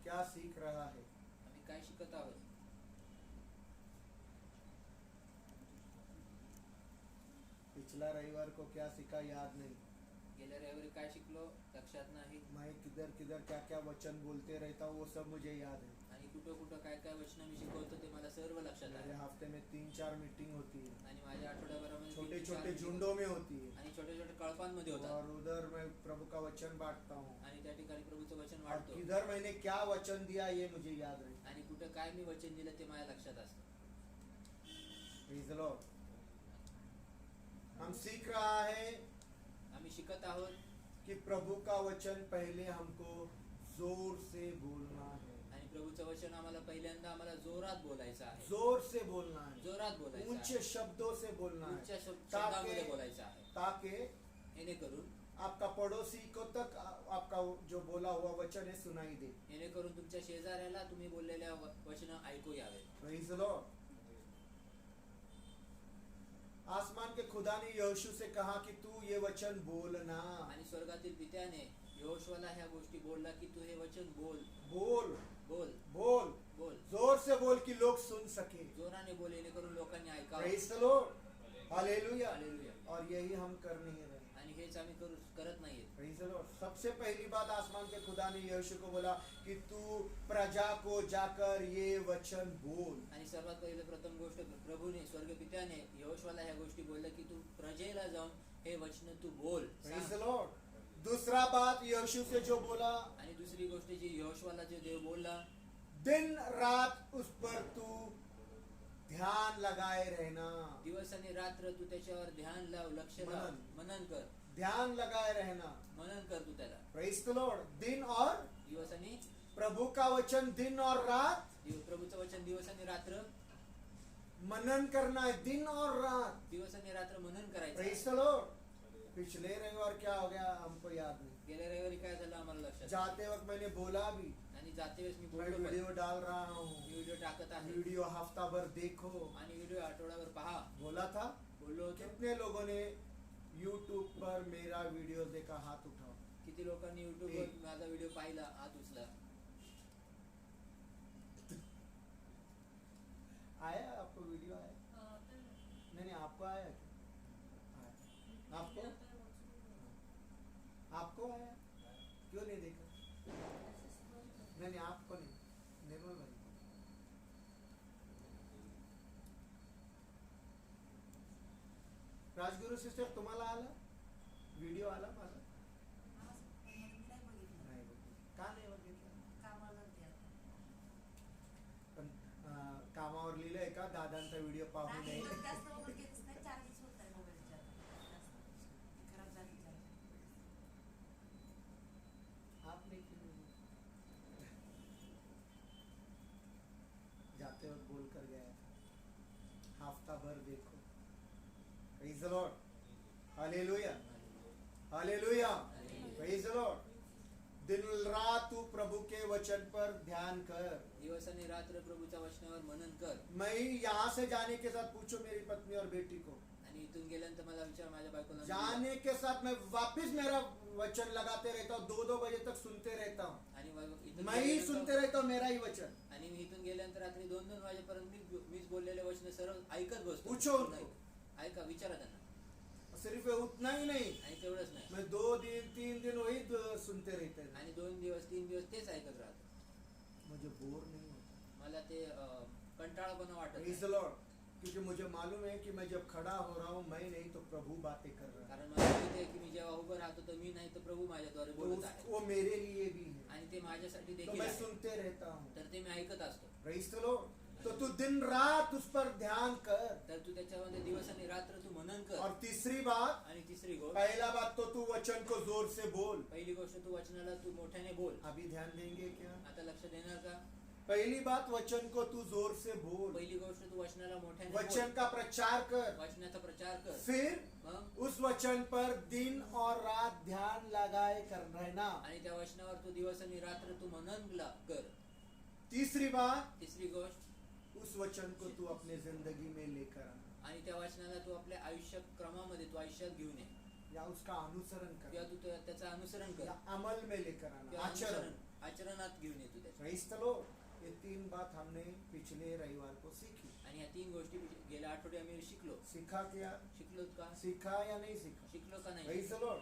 क्या सीख रहा है? आम्ही काय शिकत आहोत? पिछला रविवार को क्या सीखा याद नहीं। गेल्या रविवारी काय शिकलो लक्षात नाही. मैं किधर किधर क्या क्या वचन बोलते रहता हूँ वो सब मुझे याद है। आणि कुठं कुठं काय काय वचन मी शिकवतो ते मला सर्व लक्षात मेरे आहे. हफ्ते में 3-4 मीटिंग होती है, आणि माझ्या आठवड्याभरामध्ये छोटे 3-4 छोटे meeting झुंडों में होती है, आणि छोटे छोटे कळपांमध्ये होतात. और उधर मैं प्रभु का वचन बांटता हूँ। आणि त्या ठिकाणी प्रभूचं वचन और वाढतो. किधर मैंने क्या वचन दिया ये मुझे याद नहीं। आणि कुठं काय मी वचन दिलं ते माझ्या लक्षात असतं. Praise the Lord। हम सीख रहा है आम्ही शिकत आहोत कि प्रभु का वचन पहले हमको जोर से बोलना है, आणि प्रभूचं वचन आम्हाला पहिल्यांदा आम्हाला जोरात बोलायचं आहे. जोर से बोलना है, जोरात बोलायचं ऊंचे आहे. शब्दों से बोलना उच्च है, शब्दामध्ये बोलायचं आहे. ताकि जेणेकरून आपका पड़ोसी को तक आपका जो बोला हुआ वचन है सुनाई दे। जेणेकरून तुमच्या शेजाऱ्याला तुम्ही बोललेल्या वचन ऐकू यावे. Praise the Lord। आसमान के खुदा ने यहोशू से कहा कि तू ये वचन बोलना, आणि स्वर्गातील पित्याने यहोशूला ह्या गोष्टी बोलला की तू हे वचन बोल बोल बोल बोल, बोल. जोर से बोल कि लोग सुन सके। जोराने बोल जेणेकरून लोकांनी ऐकावं. Praise the Lord। Hallelujah. Hallelujah. और यही हम कर नहीं रहे। आणि हेच आम्ही करत नाहीये. Praise the Lord। सबसे पहली बात आसमान के खुदा ने यहोशू को बोला कि तू प्रजा को जाकर ये वचन बोल। आणि सर्वात पहिले प्रथम गोष्ट प्रभूने स्वर्गीय पित्याने यहोशूला ह्या गोष्टी बोलल्या की तू प्रजेला जाऊन हे वचन तू बोल. Praise the Lord। दूसरा बात यहोशू से जो बोला, आणि दुसरी गोष्ट जी यहोशूला जो देव बोलला, दिन रात उस पर तू ध्यान लगाए रहना, दिवस आणि रात्र तू त्याच्यावर ध्यान लाव, लक्ष लाव, मनन कर. ध्यान लगाए रहना। मनन कर तू त्याला. Praise the Lord। दिन और दिवस आणि प्रभु का वचन दिन और रात प्रभूचं वचन दिवस आणि रात्र मनन करना है, दिन और रात। दिवस आणि रात्र मनन करायचं. Praise the Lord। पिछले रविवार क्या हो गया हमको याद नहीं। गेल्या रविवारी काय झालं आम्हाला लक्षात. जाते वक्त मैंने बोला भी, आणि जाते वेळेस मी मैं बोललो पण. वीडियो डाल रहा मी हूँ, व्हिडिओ टाकत आहे. वीडियो हफ्ता भर देखो। आणि व्हिडिओ आठवड्यावर पहा बोला था। बोललो होतो. कितने लोगों ने YouTube पर मेरा वीडियो देखा? हाथ उठाओ। किती लोकांनी युट्यूबवर माझा व्हिडिओ पाहिला, हात उचला. आया आपको वीडियो आया? नहीं नहीं, आपको आया क्या? आया। आपको आपको आया? क्यों नहीं देखा? नहीं नहीं, आपको नहीं, निर्मल भाई। राजगुरु सिस्टर तुम्हाला आला व्हिडिओ? आला माझा? नाही बघितला. का नाही बघितला? पण कामावर लिहिलंय का दादांचा व्हिडिओ पाहू नये? आपने क्यों जाते वक्त बोल कर गया था, हफ्ता भर देखो। Praise the Lord। Hallelujah hallelujah. Praise the Lord। दिन रात तू प्रभु के वचन पर ध्यान कर। दिवस आणि रात्र प्रभूच्या वचनावर मनन कर. मैं यहाँ से जाने के साथ पूछो मेरी पत्नी और बेटी को, आणि इथून गेल्यानंतर मला विचार माझ्या बायकोला. जाने के साथ मैं वापस मेरा वचन लगाते रहता हूँ, 2-2 बजे तक सुनते रहता हूँ। आणि इथून मैं ही सुनते रहता हूँ मेरा ही वचन। आणि मी इथून गेल्यानंतर रात्री 2-2 वाजेपर्यंत मीच बोललेले वचन सरळ ऐकत बसतो. पूछो उनको। ऐका, विचारा त्यांना. सिर्फ उतना ही नहीं, आणि तेवढंच नाही, मैं 2 दिन 3 दिन वही सुनते रहते हैं। आणि 2 दिवस 3 दिवस तेच ऐकत राहतो. मुझे बोर नहीं होता। मला ते कंटाळापणा वाटत Praise नाही. the Lord। क्योंकि मुझे मालूम है कि मैं जब खड़ा हो रहा हूँ, मैं नहीं तो प्रभु बातें कर रहा है, कारण मला माहिती आहे की मी जेव्हा उभं राहतो तर मी नाही तर प्रभु माझ्याद्वारे तो बोलत आहे. वो मेरे लिए भी है, आणि ते माझ्यासाठी तो देखील मैं आहे. सुनते रहता हूँ। तर ते मी ऐकत असतो. Praise the Lord। तो तू दिन रात उस पर ध्यान कर। तर तू त्याच्यामध्ये दिवस आणि रात्र तू मनन कर. और तीसरी बात, आणि तिसरी गोष्ट, पहला बात तो तू वचन को जोर से बोल। पहिली गोष्ट तू वचनाला तू मोठ्याने बोल. अभी ध्यान देंगे क्या? आता लक्ष देणार का? पहली बात, वचन को तू जोर से बोल, पहिली गोष्ट तू वचनाला मोठ्याने वचन बोल. का प्रचार कर। वचनाचा प्रचार कर. फिर मग उस वचन पर दिन और रात ध्यान लगाए कर रहना। आणि त्या वचनावर तू दिवस आणि रात्र तू मनन कर. तीसरी बात, तिसरी गोष्ट, उस वचन को तू अपने जिंदगी में लेकर आना, आणि त्या वचनाला तू आपल्या आयुष्य क्रमामध्ये तू आयुष्यात घेऊन ये, या उसका अनुसरण किंवा कर, तू त्याचं अनुसरण कर, या अमल में लेकर आना, किंवा आचरण। अनुसरण आचरणात घेऊन येतो त्याच्या. Praise the Lord. ये 3 बात हमने पिछले रविवार को सीखी. आणि या 3 गोष्टी गेल्या आठवड्यात आम्ही शिकलो. सीखा क्या? शिकलोत का? सीखा या नहीं सीखा? शिकलो का नाही? Praise the Lord.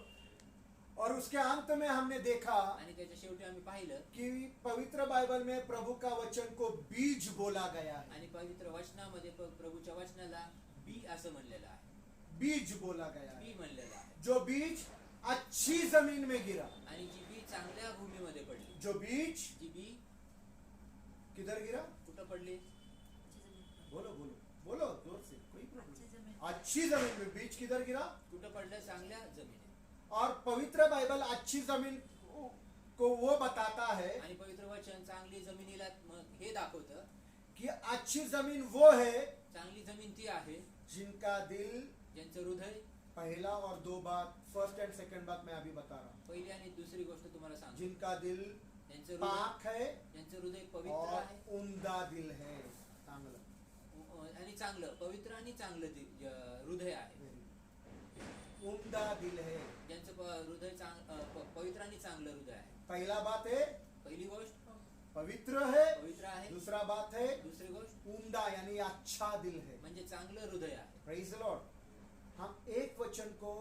और उसके अंत में हमने देखा आणि त्याच्या शेवटी आम्ही पाहिलं कि पवित्र बाइबल में प्रभु का वचन को बीज बोला गया है. आणि पवित्र वचनामध्ये प्रभूच्या वचनाला बी असं म्हणलेलं आहे. बीज बोला गया बी है. म्हणलेलं आहे. जो बीज अच्छी जमीन में गिरा. आणि जी बी चांगल्या भूमीमध्ये पडली. जो बीज जी बी किधर गिरा? कुठं पडली? बोलो बोलो बोलो जोर से, कोई प्रॉब्लम. अच्छी जमीन में बीज किधर गिरा? कुठं पडलं? चांगल्या जमिनीत. और पवित्र बाइबल अच्छी जमीन को वो बताता है आणि पवित्र वचन चांगली जमिनीला हे दाखवतं कि अच्छी जमीन वो है चांगली जमीन ती आहे जिनका दिल, ज्यांचं हृदय. पहला और 2 बात, फर्स्ट एंड सेकंड बात मैं अभी बता रहा हूँ. पहिली आणि दुसरी गोष्ट तुम्हाला सांगतो. जिनका दिल ज्यांचं हृदय पाक है ज्यांचं हृदय पवित्र और आहे उम्दा दिल है. चांगलं. आणि चांगलं पवित्र आणि चांगलं हृदय आहे. उम्दा दिल है. ज्यांचं हृदय पवित्र आणि चांगलं हृदय आहे. पहला बात है पहिली गोष्ट पवित्र है. पवित्र आहे. दूसरा बात है दुसरी गोष्ट उम्दा यानी अच्छा दिल है. म्हणजे चांगलं हृदय आहे. Praise the Lord. हम एक वचन को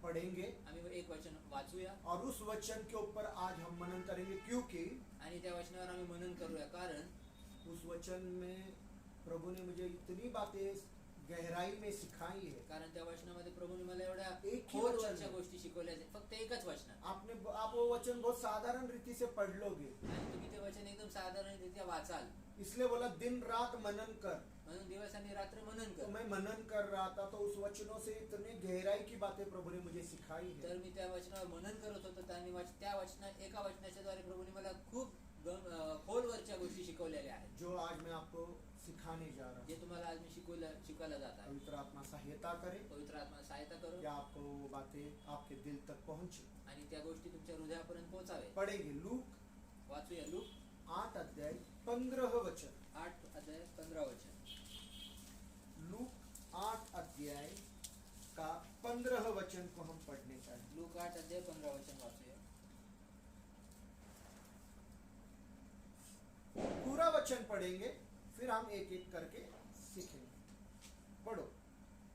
पढ़ेंगे आम्ही एक वचन वाचूया और उस वचन के ऊपर आज हम मनन करेंगे, क्योंकि आणि त्या वचनावर आम्ही मनन करूया. कारण उस वचन में प्रभु ने मुझे इतनी बातें गहराई में सिखाई है. कारण त्या वचनामध्ये प्रभूने मला एवढ्या एक ही खोलवरच्या वचन. गोष्टी शिकवल्या आहेत. फक्त एकच वचन आप वो वचन बहुत साधारण रीति से पढ़ लोगे. आणि तुम्ही ते वचन एकदम साधारणरित्या वाचाल. इसलिए बोला दिन रात मनन कर. म्हणून दिवस आणि रात्र मनन तो कर. मैं मनन कर रहा था तो उस वचनों से इतनी गहराई की बातें प्रभु ने मुझे सिखाई है. तर मी त्या वचनावर मनन करत होतो. त्यांनी त्या एका वचनाच्या द्वारे प्रभूने मला खूप खोलवरच्या गोष्टी शिकवलेल्या आहेत, जो आज मैं आपको सिखाने जा रहा जे हूँ. तुम्हाला आज मी शिकवायला जात आहे. पवित्र आत्मा सहायता करे पवित्र आत्मा सहायता करो कि आपको वो बातें आपके दिल तक पहुंचे. आणि त्या गोष्टी तुमच्या हृदयापर्यंत पोहोचावे. पढ़ेंगे लूक वाचूया लूक 8 अध्याय 15 वचन. 8 अध्याय 15 वचन. लूक 8 अध्याय का 15 वचन को हम पढ़ने चाहेंगे. लूक 8 अध्याय 15 वचन वाचूया. पूरा वचन पढ़ेंगे, फिर हम एक एक करके सीखेंगे. पढ़ो.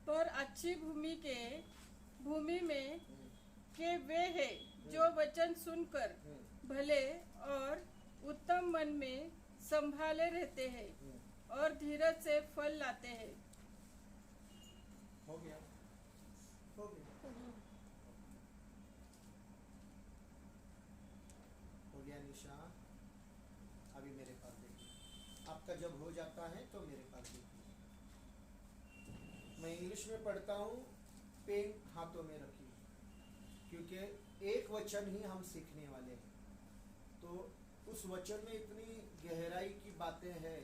पर अच्छी भूमि में के वे हैं जो वचन सुनकर भले और उत्तम मन में संभाले रहते हैं और धीरज से फल लाते हैं. हो गया. हो गया. हो गया निशा. अभी मेरे पास देखिए. आपका जब हो जाता है तो मेरे पास देखिए. मैं इंग्लिश में पढ़ता हूँ, पेन हाथों में रखिए, क्योंकि एक वचन ही हम सीखने वाले हैं. तो उस वचन में इतनी गहराई की बातें हैं.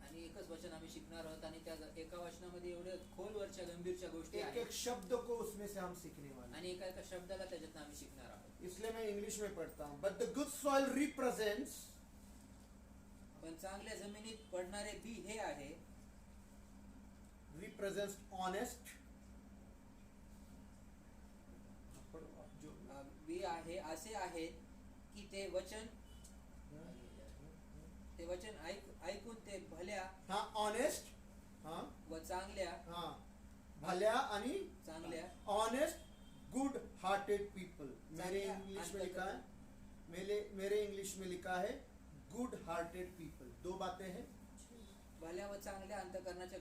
आणि एकच वचन आम्ही शिकणार आहोत आणि त्या एका वचनामध्ये एवढे खोलवरच्या गंभीरच्या गोष्टी एक आहेत एक शब्द को उसमें से हम सीखने वाले हैं. आणि एका एका शब्दाला त्याच्यात आम्ही शिकणार आहोत. इसलिए मैं इंग्लिश में पढ़ता हूँ. But the good soil represents. पण चांगल्या जमिनीत पडणारे बी हे आहे रिप्रेजेंट्स ऑनेस्ट. बी आहे असे आहेत की ते वचन ऐकून ते भल्या हाँ ऑनेस्ट. हाँ व चांगल्या हाँ भल्या आणि चांगल्या ऑनेस्ट गुड हार्टेड पीपल. मेरे चांगल्या इंग्लिश में लिखा है, मेरे इंग्लिश में लिखा है गुड हार्टेड पीपल. 2 बातें हैं. भल्या व चांगल्या अंतःकरणाच्या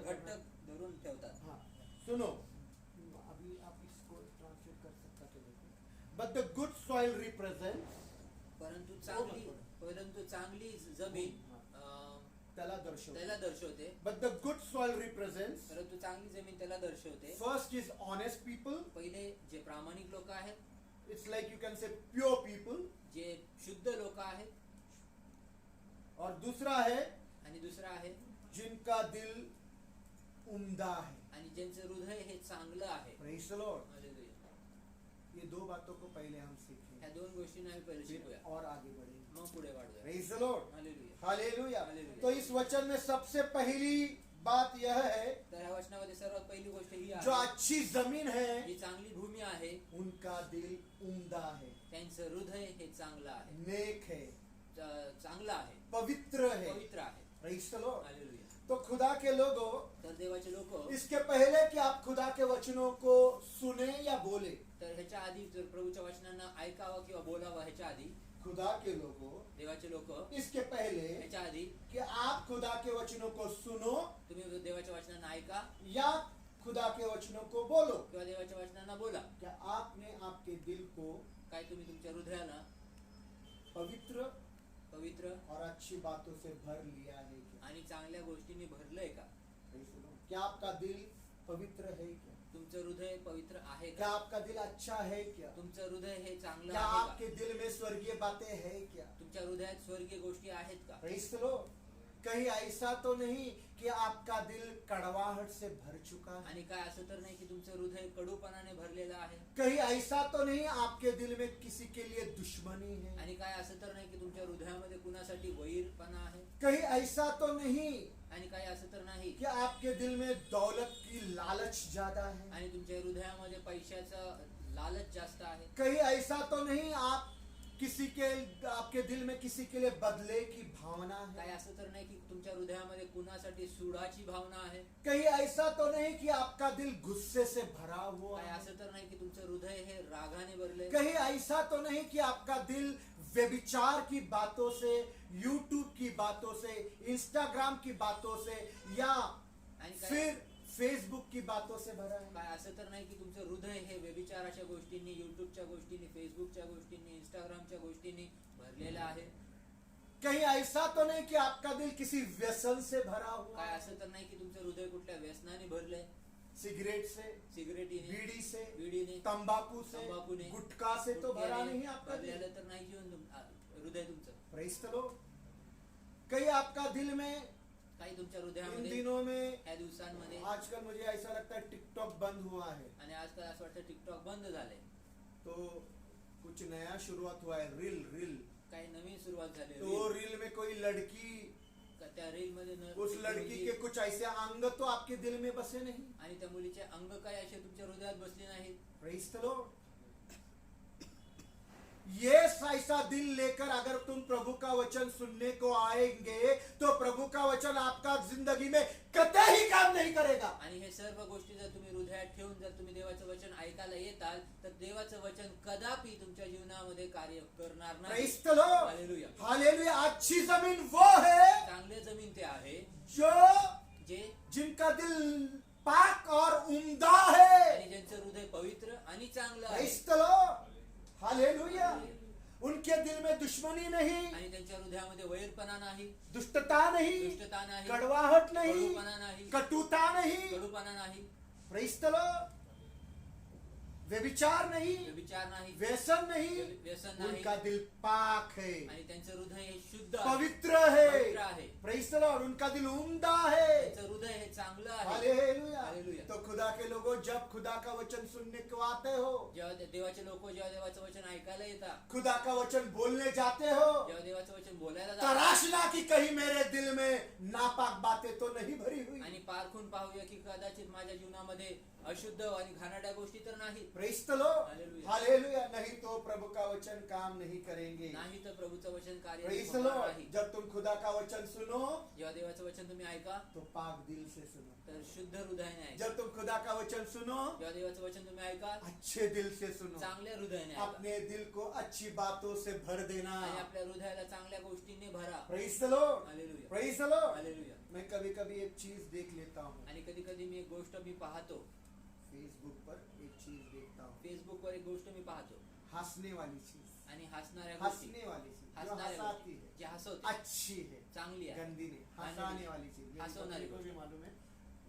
घट्ट धरून ठेवतात. हाँ सुनो, अभी आप इसको ट्रांसलेट कर सकता तो देखो. But the good soil represents. परंतु चांगली जमीन त्याला दर्शवते. त्याला दर्शवते. But the good soil represents. परंतु चांगली जमीन त्याला दर्शवते. First is honest people. पहिले जे प्रामाणिक लोक आहेत, it's like you can say pure people. जे शुद्ध लोक आहेत. और दूसरा है आणि दुसरा आहे जिनका दिल उम्दा है. आणि ज्यांचं हृदय हे चांगलं आहे. Praise the Lord. हालेलुया. ये 2 बातों को पहले हम सीखें, ह्या 2 गोष्टींना आम्ही पहिले फिर शिकूया, और आगे बढ़ेंगे. मग पुढे वाढूया. Praise the Lord. Hallelujah. Hallelujah. Hallelujah. तो इस वचन में सबसे पहली बात यह है, तर ह्या वचनामध्ये सर्वात पहिली गोष्ट ही जो आहे, अच्छी जमीन है जी चांगली भूमी आहे उनका दिल उम्दा है, त्यांचं हृदय हे चांगलं आहे, नेक है, चांगलं आहे, पवित्र है। पवित्र आहे. Praise the Lord। हालेलुया. तो खुदा के लोगों, तर देवाचे लोक, इसके पहले कि आप खुदा के वचनों को सुने या बोले, तर ह्याच्या आधी जर प्रभूच्या वचनांना ऐकावं किंवा बोलावं, ह्याच्या आधी खुदा के लोगों, देवाचे लोक, इसके पहले ह्याच्या आधी कि आप खुदा के वचनों को सुनो तुम्ही देवाच्या वचनांना ऐका या खुदा के वचनों को बोलो, किंवा देवाच्या वचनांना बोला. क्या आपने आपके दिल को काय तुम्ही तुमच्या हृदयाला पवित्र पवित्र और अच्छी बातों से भर लिया है क्या? आणि चांगल्या गोष्टींनी भरलंय का? क्या आपका दिल पवित्र है क्या? तुमचं हृदय पवित्र आहे क्या का? आपका दिल अच्छा है क्या? तुमचं हृदय हे चांगलं क्या आहे का? आपके दिल में स्वर्गीय बातें है क्या? तुमच्या हृदयात स्वर्गीय गोष्टी आहेत का? Praise the Lord। कहीं ऐसा तो नहीं कि आपका दिल कड़वाहट से भर चुका है, आणि काय असं तर नाही की तुमचं हृदय कडूपणाने भरलेलं आहे, कहीं ऐसा तो नहीं आपके दिल में किसी के लिए दुश्मनी है, आणि काय असं तर नाही की तुमच्या हृदयामध्ये कुणासाठी वैरपणा आहे, कहीं ऐसा तो नहीं आणि काय असं तर नाही कि आपके दिल में दौलत की लालच ज्यादा है, आणि तुमच्या हृदयामध्ये पैशाचा लालच जास्त आहे, कहीं ऐसा तो नहीं आप किसी के आपके दिल में किसी के लिए बदले की भावना काय है, असं तर नाही की तुमच्या हृदयामध्ये कुणासाठी सुडाची भावना आहे, कहीं ऐसा तो नहीं कि आपका दिल गुस्से से भरा हुआ काय है, असं तर नाही की तुमचं हृदय हे रागाने भरले, कहीं ऐसा तो नहीं कि आपका दिल व्यभिचार की बातों से, यूट्यूब की बातों से, इंस्टाग्राम की बातों से या आणि काय फिर फेसबुक की बातों से भरा है। काय असं तर नाही की तुमचं हृदय हे व्यभिचाराच्या गोष्टींनी, युट्यूबच्या गोष्टींनी, फेसबुकच्या गोष्टींनी, इंस्टाग्रामच्या गोष्टींनी भरलेलं आहे, कहीं ऐसा तो नहीं कि आपका दिल किसी व्यसन से भरा हुआ काय है, असं तर नाही की तुमचं हृदय कुठल्या व्यसनाने भरलंय, सिगरेट से, सिगरेटीने, बीड़ी से, बीडीने, तंबाकू से, तंबाकूने, गुटखा से तो भरा गुटख्याने नहीं आपका दिल। भरलेलं तर नाही हृदय तुमचं. Praise the Lord। कहीं आपका दिल में काही तुमच्या इन हृदयामध्ये दिनों में, ह्या दिवसांमध्ये, आजकल मुझे ऐसा लगता है टिकटॉक बंद हुआ है, आणि आजकाल असं वाटतं टिकटॉक बंद झालंय, तो कुछ नया शुरुआत हुआ है, रील। काही नवीन सुरुवात झाली, तो वो रील में कोई लड़की, त्या रील मध्ये उस लड़की के कुछ ऐसे अंग तो आपके दिल में बसे नहीं। आणि त्या मुलीचे अंग काय असे तुमच्या हृदयात बसले नाहीत. Praise the Lord। ये ऐसा दिल लेकर अगर तुम प्रभु का वचन सुनने को आएंगे तो प्रभु का वचन आपका जिंदगी में कतई काम नहीं करेगा। आणि हे सर्व गोष्टी जर तुम्ही हृदयात ठेवून जर तुम्ही देवाचं वचन ऐकायला येताल तर देवाचं वचन कदापि तुमच्या जीवनामध्ये कार्य करणार नाही. Praise the Lord। Hallelujah. Hallelujah. अच्छी जमीन वो है चांगले जमीन ते आहे जो जे जिनका दिल पाक और उम्दा है। आणि ज्यांचं हृदय पवित्र आणि चांगलं आहे Praise the Lord। हालेलुया। उनके दिल में दुश्मनी नहीं, आणि त्यांच्या हृदयामध्ये वैरपणा नाही, दुष्टता नहीं, दुष्टता नाही, कड़वाहट नहीं, कडूपणा नाही, कटुता नहीं, कडूपणा नाही, Praise the Lord। व्यभिचार नहीं, व्यभिचार नाही, व्यसन नहीं, व्यसन नाही, उनका दिल पाक है, आणि त्यांचं हृदय हे शुद्ध आहे, पवित्र है। पवित्र आहे, Praise the Lord। उनका दिल उम्दा है। त्यांचं हृदय हे चांगलं आहे. हालेलुया। हालेलुया. तो खुदा के लोगों, जब खुदा का वचन सुनने को आते हो, जेव्हा देवाचे लोक जेव्हा देवाचं वचन ऐकायला येतात, खुदा का वचन बोलने जाते हो, जेव्हा देवाचं वचन बोलायला जातात, तराशना कि कहीं मेरे दिल में नापाक बातें तो नहीं भरी हुई। आणि पारखून पाहूया की कदाचित माझ्या जीवनामध्ये अशुद्ध आणि घाणेरड्या गोष्टी तर नाही, Praise the Lord। Hallelujah. Hallelujah. नहीं तो प्रभु का वचन काम नहीं करेंगे। नाही तर प्रभूचं वचन कार्य Praise the होणार Lord। नाही. जब तुम खुदा का वचन सुनो जेव्हा देवाचं वचन तुम्ही ऐका तो पाक दिल से सुनो। तर शुद्ध हृदयाने ऐका. जब तुम खुदा का वचन सुनो जेव्हा देवाचं वचन तुम्ही ऐका अच्छे दिल से सुनो। चांगल्या हृदयाने ऐका अपने दिल को अच्छी बातों से भर देना। आणि आपल्या हृदयाला चांगल्या गोष्टींनी भरा. Praise the Lord। Hallelujah. Praise the Lord। Hallelujah. मैं कभी कभी एक चीज देख लेता हूँ, आणि कधी कधी मी एक गोष्ट मी पाहतो, फेसबुक पर एक चीज देखता हूँ, फेसबुकवर एक गोष्ट मी पाहतो हंसने वाली चीज, आणि हसणाऱ्या गोष्टी, हंसने वाली चीज जो हसणाऱ्या हंसाती गोष्टी, है, जे हसवते, अच्छी है, चांगली आहे, गंदी नहीं, आणि हंसाने वाली चीज। मेरी हंसवणारी पत्नी को गोष्ट. भी मालूम है,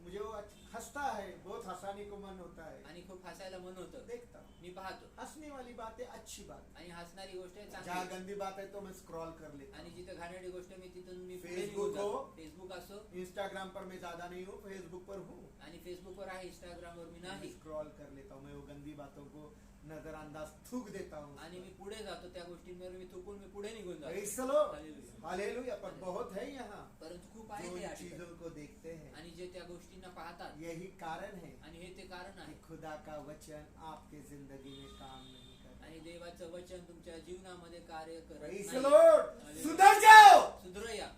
मुझे वो हंसता है, बहुत हंसाने को मन होता है, आणि खूप हसायला मन होतं, देखता हूँ। मी पाहतो, हंसने वाली बातें अच्छी बात है, आणि हसणारी गोष्ट आहे जहाँ चांगली, गंदी बात है तो मैं स्क्रॉल कर लेता आणि हूँ। जिथे घाणेरडी गोष्ट मी तिथून मी पुढे फेसबुक निघून जातो. हो. फेसबुक असो, इंस्टाग्राम पर मैं ज्यादा नहीं हूँ, फेसबुक पर हूँ, आणि फेसबुकवर आहे, इंस्टाग्रामवर मी मैं नाही, स्क्रॉल कर लेता हूँ, मैं वो गंदी बातों को नजरअंदाज थूक देता हूँ। आणि मी पुढे जातो त्या गोष्टींवर मी थुकून मी पुढे निघून जातो. Praise the Lord. Hallelujah. Hallelujah. पर बहुत है यहाँ परंतु खूप जो आहे ते इन या ठिकाणी. चीजों को देखते हैं। आणि जे त्या गोष्टींना पाहतात यही कारण है आणि हे ते कारण कि आहे. खुदा का वचन आपके जिंदगी में काम नहीं करता। आणि देवाचं वचन तुमच्या जीवनामध्ये कार्य करत Praise नाही. the Lord. Hallelujah. सुधर जाओ, सुधरूया.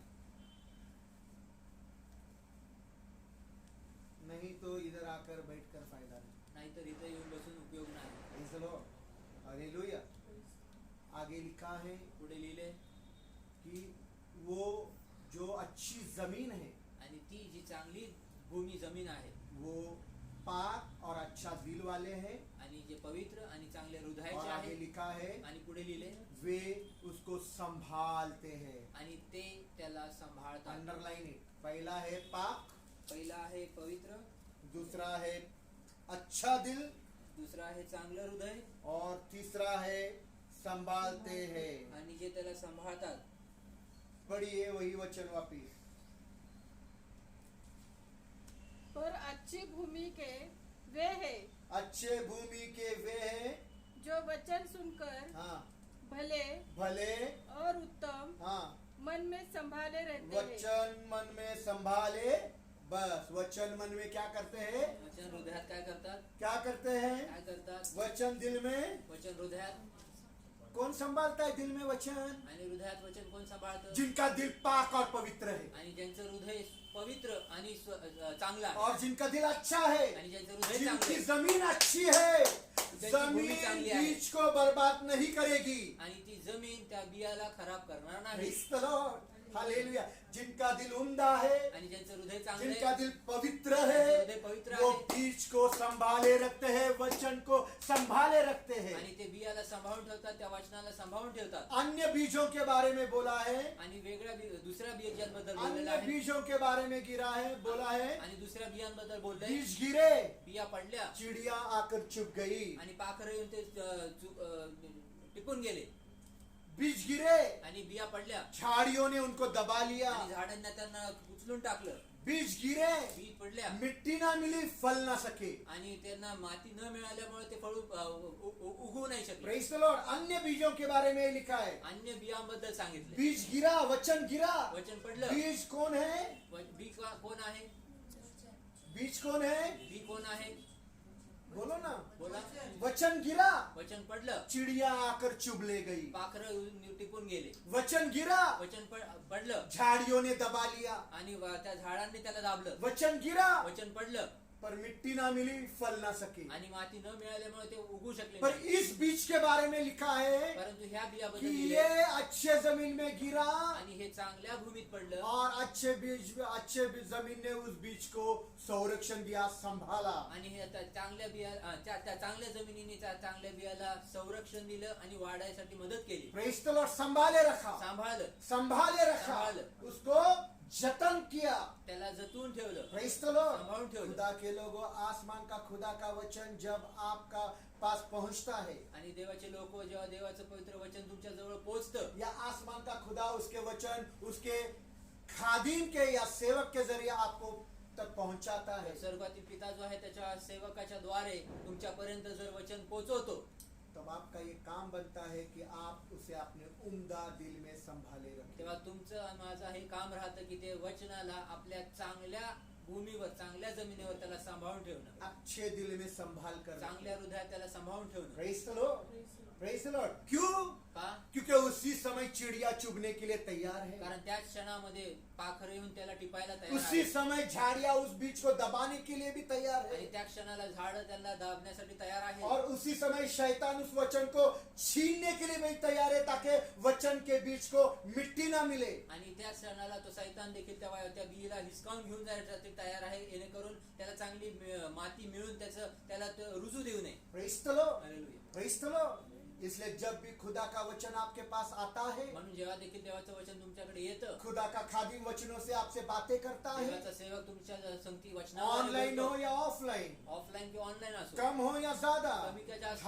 नहीं तो इधर आकर बैठकर फायदा नहीं। नाहीतर इथं येऊन बसून उपयोग नाही. Praise the Lord. हालेलुया. आगे लिखा है पुढे लिहिले कि वो जो अच्छी जमीन है आणि ती जी चांगली भूमी जमीन आहे वो पाक और अच्छा दिल वाले हैं। आणि जे पवित्र आणि चांगले और हृदयाचे आगे आहे लिखा है आणि पुढे लिहिले वे उसको संभालते हैं। आणि ते त्याला सांभाळतात. Underline it. पहला है पाक, पहिला आहे पवित्र, दूसरा है अच्छा दिल दुसरा आहे चांगलं हृदय और तीसरा है संभालते हैं। आणि जे त्याला सांभाळतात. पढ़िए वही वचन वापिस। पर अच्छी भूमि के वे है अच्छे भूमि के वे हैं जो वचन सुनकर हाँ भले भले और उत्तम हाँ मन में संभाले रहते हैं। वचन मन में संभाले। बस वचन मन में क्या करते हैं? वचन हृदयात काय करतात? क्या करते हैं? काय करतात? वचन दिल में। वचन हृदयात. कौन संभालता है दिल में वचन? आणि हृदयात वचन कोण सांभाळतं? जिनका दिल पाक और पवित्र है आणि ज्यांचं हृदय पवित्र आणि चांगलं आहे और जिनका दिल अच्छा है, आणि ज्यांचं हृदय चांगलं जिनकी आहे जमीन अच्छी है, भूमि जमीन चांगली आहे. बीज को बर्बाद नहीं करेगी। आणि ती जमीन त्या बियाला खराब करणार नाही. Praise the Lord. हालेलुया। जिनका दिल उम्दा है, आणि ज्यांचं हृदय चांगलं जिनका आहे दिल पवित्र ज्यांचं है, हृदय पवित्र वो आहे बीज को संभाले रखते हैं, वचन को संभाले रखते हैं। आणि ते बियाला सांभाळून ठेवतात, त्या वचनाला सांभाळून ठेवतात. अन्य बीजों के बारे में बोला है, आणि वेगळ्या दुसऱ्या बियांबद्दल बोललेलं अन्य आहे बीजों के बारे में गिरा है, बोला है आणि दुसऱ्या बियांबद्दल बोललंय. बीज गिरे, बिया पडल्या चिड़िया आकर चुप गई। आणि पाखरं येऊन ते टिपून गेले. बीज गिरे, आणि बिया पडल्या झाड़ियों ने उनको दबा लिया। आणि झाडांना त्यांना उचलून टाकलं. बीज गिरे, बीज पडल्या मिट्टी ना मिली, फल ना सके। आणि त्यांना माती न मिळाल्यामुळे ते फळ उगवू नाही शकले. Praise the Lord. अन्य बीजों के बारे में लिखा है, अन्य बियांबद्दल सांगितले. बीज गिरा, वचन गिरा। वचन पडलं. बीज कौन है? बी कोण आहे? बीज कौन है? बी कोण आहे? बोलो ना। बोला. वचन गिरा, वचन पडलं. चिड़िया आकर चुभ ले गई। पाखरं टिपून गेले. वचन गिरा, वचन पडलं झाड़ियों ने दबा लिया। आणि त्या झाडांनी त्याला दाबलं. वचन गिरा, वचन पडलं पर मिट्टी ना मिली, फल ना सके। आणि माती न मिळाल्यामुळे ते उगू शकले पर नाही. इस बीज के बारे में लिखा है परंतु ह्या कि बियाबद्दल ये लिहिलंय अच्छे जमीन में गिरा आणि हे चांगल्या भूमीत पडलं और अच्छे बीज जमीन ने उस बीज को संरक्षण दिया, संभाला। आणि हे त्या चांगल्या त्या चांगल्या जमिनीने त्या चांगल्या बियाला संरक्षण दिलं आणि वाढायसाठी मदत केली. Praise the Lord. संभाले रखा, सांभाळलं, संभाले रखा, संभालं। उसको जतन किया। त्याला जतून ठेवलं, प्रेज द लॉर्ड। सांभाळून ठेवलं. खुदा के लोगों, आसमान का खुदा का वचन जब आपका पास पहुंचता है, आणि देवाचे लोक जेव्हा देवाचं पवित्र वचन तुमच्या जवळ पोहोचतं, या आसमान का खुदा उसके वचन उसके खादिम के या सेवक के जरिए आपको तक पहुंचाता है, स्वर्गातील पिता जो आहे त्याच्या सेवकाच्या द्वारे तुमच्यापर्यंत जर वचन पोहोचवतो, तब आपका ये काम बनता है कि आप उसे अपने उम्दा दिल में संभाले रखें। तेव्हा तुमचं माझं हे काम राहतं की ते वचनाला आपल्या चांगल्या भूमीवर, चांगल्या जमिनीवर त्याला सांभाळून ठेवणं, अच्छे दिल में संभाल कर चांगल्या हृदयात त्याला सांभाळून ठेवणं. Praise the Lord. Praise the Lord. क्यों? का? क्योंकि उसी समय चिड़िया चुभने के लिए तैयार है, कारण त्याच क्षणामध्ये पाखरं येऊन त्याला टिपायला तयार उसी आहे समय झाड़ियां उस बीज को दबाने के लिए भी तैयार आणि है, त्या क्षणाला झाड त्यांना दाबण्यासाठी तयार आहे. और उसी समय शैतान उस वचन को छीनने के लिए भी तैयार है, ताकि वचन के बीज को मिट्टी ना मिले। आणि त्या क्षणाला तो सैतान देखील त्या बीला हिसकावून घेऊन जाण्यासाठी तयार आहे, जेणेकरून त्याला चांगली माती मिळून त्याला रुजू देऊ नये. Praise the Lord. Hallelujah. Praise the Lord. इसलिए जब भी खुदा का वचन आपके पास आता है, म्हणून जेव्हा देखील देवाचं वचन तुमच्याकडे येतं, खुदा का खादिम वचनों से आपसे बातें करता है, देवाचा सेवक तुमच्या संगती ऑनलाइन हो वचनावर या ऑफलाइन, ऑफलाइन किंवा ऑनलाइन असो, कम हो या ज्यादा, कमी का जास्त,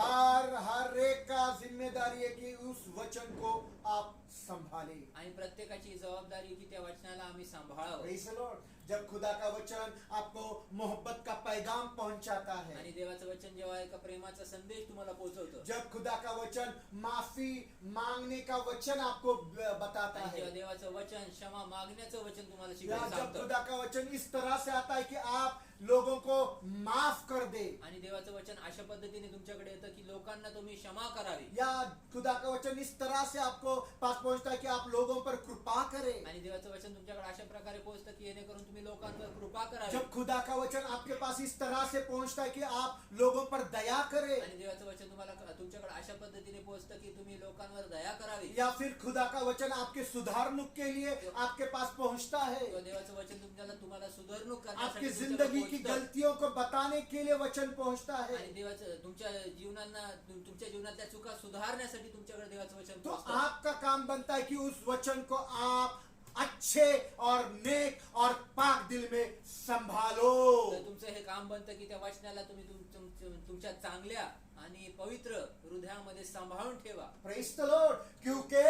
हर एक का जिम्मेदारी है कि उस वचन को आप संभाले। आणि प्रत्येकाची जबाबदारी की त्या वचनाला आम्ही सांभाळावं. Praise the Lord. जब खुदा का वचन आपको मोहब्बत का पैगाम पहुंचाता है, आणि देवाचं वचन जेव्हा एका प्रेमाचा संदेश तुम्हाला पोहोचवतो. जब खुदा का वचन माफी मांगने का वचन आपको बताता आणि है, जेव्हा देवाचं वचन क्षमा मागण्याचं वचन तुम्हाला या शिकवून जब सांगतं. खुदा का वचन इस तरह से आता है कि आप लोगों को माफ कर दे, आणि देवाचं वचन अशा पद्धतीने तुमच्याकडे येतं की लोकांना तुम्ही क्षमा करावी. या खुदा का वचन इस तरह से आपको पास पहुंचता है कि आप लोगों पर कृपा करें. आणि देवाचं वचन तुमच्याकडे अशा प्रकारे पोहोचतं की जेणेकरून तुम्ही लोकांवर कृपा करावी. जब खुदा का वचन आपके पास इस तरह से पहुंचता है कि आप लोगों पर दया करें, आणि देवाचं वचन तुम्हाला तुमच्याकडे अशा पद्धतीने पोहोचतं की तुम्ही लोकांवर दया करावी. या फिर खुदा का वचन आपके सुधारनुक के लिए आपके पास पहुंचता है, किंवा देवाचं वचन तुम्हाला सुधारणूक आपकी करण्यासाठी जिंदगी की तुमच्याकडे गलतियों को बताने के लिए वचन पहुंचता पोहोचतं. है. आणि देवाचं तुमच्या जीवनातल्या चुका सुधारण्यासाठी तुमच्याकडे देवाचं वचन तो पोहोचतं. आपका काम बनता है कि उस वचन को आप अच्छे और नेक और पाक दिल में संभालो. तर तुमचं हे काम बनतं की त्या वचनाला तुम्ही तुमच्या चांगल्या आणि पवित्र हृदयामध्ये सांभाळून ठेवा. Praise the Lord. क्योंकि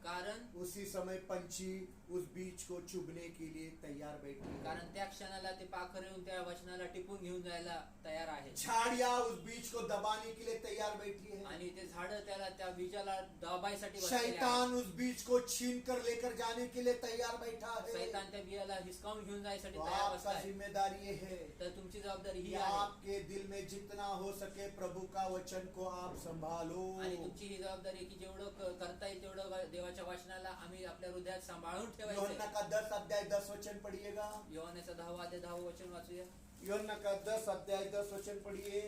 कारण उसी समय पंछी उस बीज को चुभने के लिए तैयार बैठी है. कारण त्या क्षणाला ते पाखर येऊन त्या वचनाला टिपून घेऊन जायला तयार आहे. झाड़ियां उस बीज को दबाने के लिए तैयार बैठी है. आणि ते झाड त्याला त्या बीजाला दाबायसाठी बसलेले आहे. शैतान उस बीज को छीन कर लेकर जाने के लिए तैयार बैठा है. शैतान त्या बियाला हिसकावून घेऊन जायसाठी तो तयार आपका बसलाय. जिम्मेदारी ये है तर तुमची जबाबदारी कि ही आहे आपके दिल में जितना हो सके प्रभु का वचन को आप संभालो. आणि तुमची ही जबाबदारी आहे की जेवढं करता येईल तेवढं देवाच्या वचनाला आम्ही आपल्या हृदयात सांभाळून ठेवायचं. यूहन्ना का 10 अध्याय 10 वचन पढ़िएगा. योहानेचा 10 अध्याय 10 वचन वाचूया. यूहन्ना का 10 अध्याय 10 वचन पढ़िए.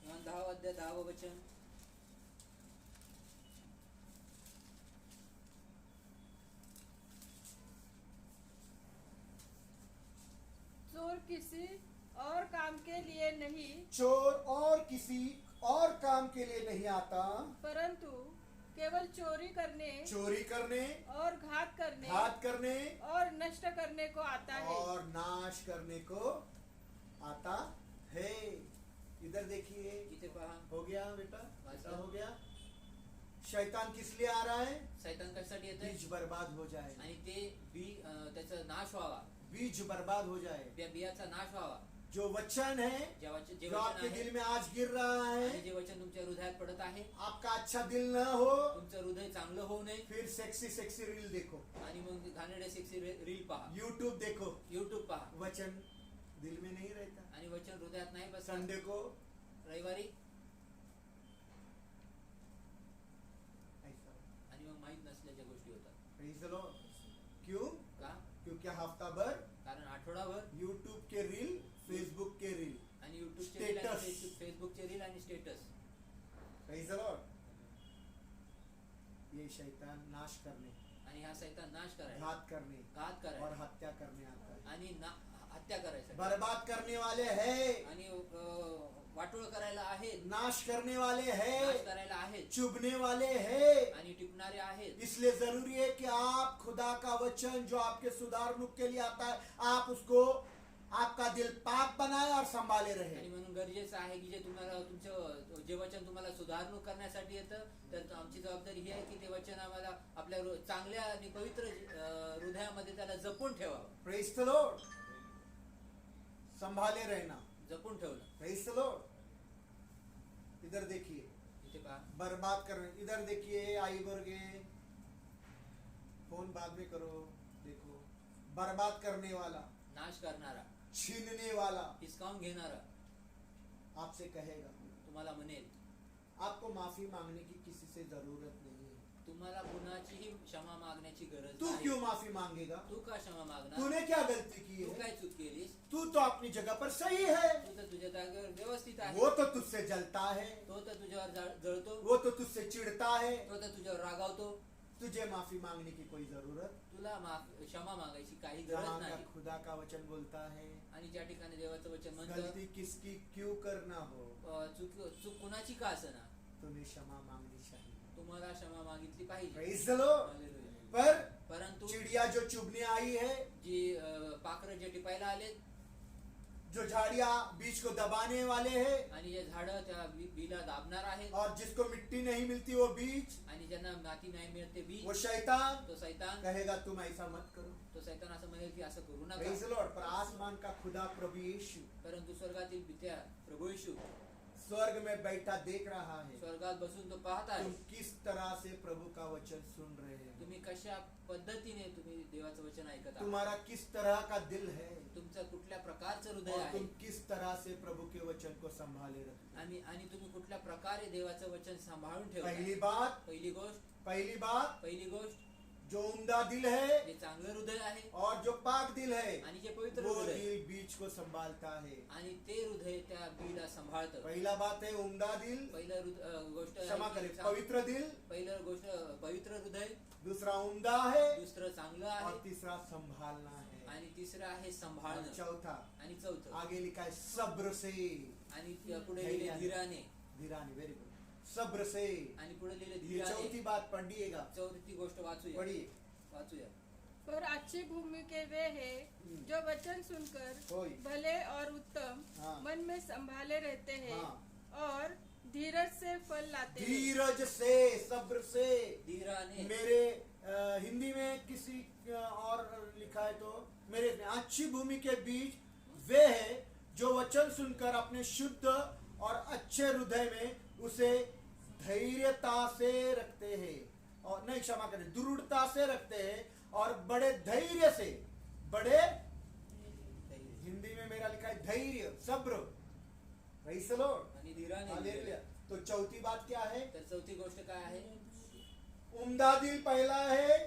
योहान 10 अध्याय 10 वचन. चोर किसी और काम के लिए नहीं, चोर और किसी और काम के लिए नहीं आता, परंतु केवल चोरी करने चोरी करने, और घात करने घात करने और नष्ट करने को आता है. और नाश करने को आता है. इधर देखिए, इथे पहा. हो गया बेटा, वाचा. ऐसा हो गया. शैतान किस लिए आ रहा है? शैतान कशासाठी येतोय? बीज बर्बाद हो जाए, आणि ते त्याचा नाश व्हावा. बीज बर्बाद हो जाए. त्या बियाचा नाश व्हावा. जो वचन है, जे जो वचन आपके आहे दिल में आज गिर रहा आणि है, जे वचन तुमच्या हृदयात पडत आहे, आपका अच्छा दिल न हो, तुमचं हृदय चांगलं होऊ नये. फिर सेक्सी सेक्सी रील देखो, आणि मग घाणेरडे सेक्सी रील पहा, यूट्यूब देखो, युट्यूब पहा. वचन दिल में नहीं रहता. आणि वचन हृदयात नाही बसत. संडे को रविवारी ऐसा. आणि मग माहित नसल्याच्या गोष्टी होतात. Praise the Lord. क्यों? का? क्योंकि हफ्ता भर कारण आठवडाभर यूट्यूब के रील, फेसबुक के रील. आणि युट्यूबचे रील आणि Status. फेसबुकचे रील आणि स्टेटस. Praise the Lord. ये शैतान नाश करने, आणि हा सैतान नाश करायचा, घात करने घात और करायचा हत्या करने आता है. आणि हत्या करायचं बर्बाद करने वाले हैं, आणि वाटोळ करायला आहेत, नाश करने वाले नाश हैं, करायला आहेत चुभने वाले हैं. आणि टिपणारे आहेत. इसलिए जरूरी है कि आप खुदा का वचन जो आपके सुधारनुक के लिए आता है, आप उसको आपका दिल पाक बनाए और संभाले आणि रहे. म्हणून गरजेचं आहे की जे तुम्हाला तुमचं जे वचन तुम्हाला सुधारणूक करण्यासाठी येतं, तर आमची जबाबदारी ही आहे की ते वचन आम्हाला आपल्या चांगल्या आणि पवित्र हृदयामध्ये त्याला जपून ठेवावं. Praise the Lord. संभाले रहना. जपून ठेवलं. Praise the Lord. इधर देखिए, इथे पहा. बर्बाद करने. इधर देखिए, आई वर्गे, फोन बाद में करो. देखो, बर्बाद करने वाला, नाश करणारा, छीनने वाला हिसकावून घेणारा आपसे कहेगा, तुम्हाला म्हणेल आपको माफी मांगने की किसी से जरूरत नहीं है. तुम्हाला कुणाचीही क्षमा मागण्याची गरज तू नाही. क्यों माफी मांगेगा? तू का क्षमा मागणार? तूने क्या गलती की तू है? काय चूक केलीस? तू तो अपनी जगह पर सही है. तू तर तुझ्या जागेवर व्यवस्थित आहे. वो तो तुझसे जलता है, तो तर तुझ्यावर जळतो, वो तो तुझसे चिढ़ता है. तो तर तुझ्यावर रागावतो. तुझे माफी मांगने की कोई जरूरत. तुला क्षमा मागायची काही गरज जहाँ का नाही. खुदा का वचन बोलता है, आणि ज्या ठिकाणी देवाचं वचन म्हणतं गलती किसकी क्यों करना हो, चूक कुणाची का असना, तुम्हें क्षमा मांगनी चाहिए. तुम्हाला क्षमा मागितली पाहिजे. Praise the Lord. हालेलुया. पर परंतु चिड़िया जो चुभने आई है, जी पाखरं जे टिपायला आले जो झाड़ियां बीज को दबाने वाले हैं, आणि जे झाडं त्या बीला दाबणार आहेत और जिसको मिट्टी नहीं मिलती वो बीज, आणि ज्यांना माती नाही मिळते बी, वो शैतान तो सैतान कहेगा तुम ऐसा मत करो. तो सैतान असं म्हणेल की असं करू Praise नका. the Lord. पर आसमान का खुदा प्रभु यीशु परंतु स्वर्गातील पित्या प्रभू येशू स्वर्ग में बैठा देख रहा है। स्वर्गात बसून तो पाहत आहे तुम किस तरह से प्रभु का वचन सुन रहे हैं? तुम्ही कशा पद्धतीने तुम्ही देवाचं वचन ऐकत आहात, तुम्हारा किस तरह का दिल है तुमचं कुठल्या प्रकारचं हृदय और आहे तुम किस तरह से प्रभु के वचन को संभाले रखते हो? आणि तुम्ही कुठल्या प्रकारे देवाचं वचन सांभाळून ठेवता। पहली बात पहिली गोष्ट जो उम्दा दिल है जे चांगलं हृदय आहे और जो पाक दिल है आणि जे पवित्र वो हृदय दिल बीज को संभालता है। आणि ते हृदय त्या बीला सांभाळतं। पहला बात है उम्दा दिल, गोष्ट क्षमा आहे करें, की पवित्र दिल। पहिलं गोष्ट पवित्र हृदय, दूसरा उम्दा है दुसरं चांगलं और आहे तीसरा संभालना है। आणि तिसरं आहे और सांभाळणं चौथा आणि चौथं आगे लिखा है सब्र से, आणि पुढे लिहिले धीराने धीराने, वेरी गुड, सब्र से। आणि पुढे लिहिले ये धीराने। चौथी बात पढ़िएगा, चौथी गोष्ट वाचूया पढ़िए। पर अच्छी भूमि के वे हैं जो वचन सुनकर होय। भले और उत्तम हाँ। मन में संभाले रहते हैं हाँ। और धीरज से फल लाते हैं। धीरज से, सब्र से। धीराने मेरे हिंदी में किसी और लिखा है तो मेरे अच्छी भूमि के बीज वे है जो वचन सुनकर अपने शुद्ध और अच्छे हृदय में उसे धैर्यता से रखते हैं, और नहीं, क्षमा करें, दृढ़ता से रखते हैं और बड़े धैर्य से, बड़े हिंदी में मेरा लिखा है धैर्य, सब्र। Praise the Lord. आणि धीराने हालेलुया। तो चौथी बात क्या है? तर चौथी गोष्ट काय आहे? उम्दा दिल पहला है,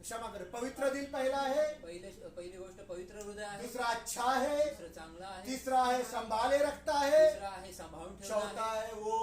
क्षमा करें, पवित्र दिल पहला है। पहिली गोष्ट पवित्र हृदय आहे, दूसरा अच्छा है, दुसरं चांगलं आहे, तीसरा है संभाले रखता है, तिसरं आहे सांभाळून चौथा ठेवणं आहे, है वो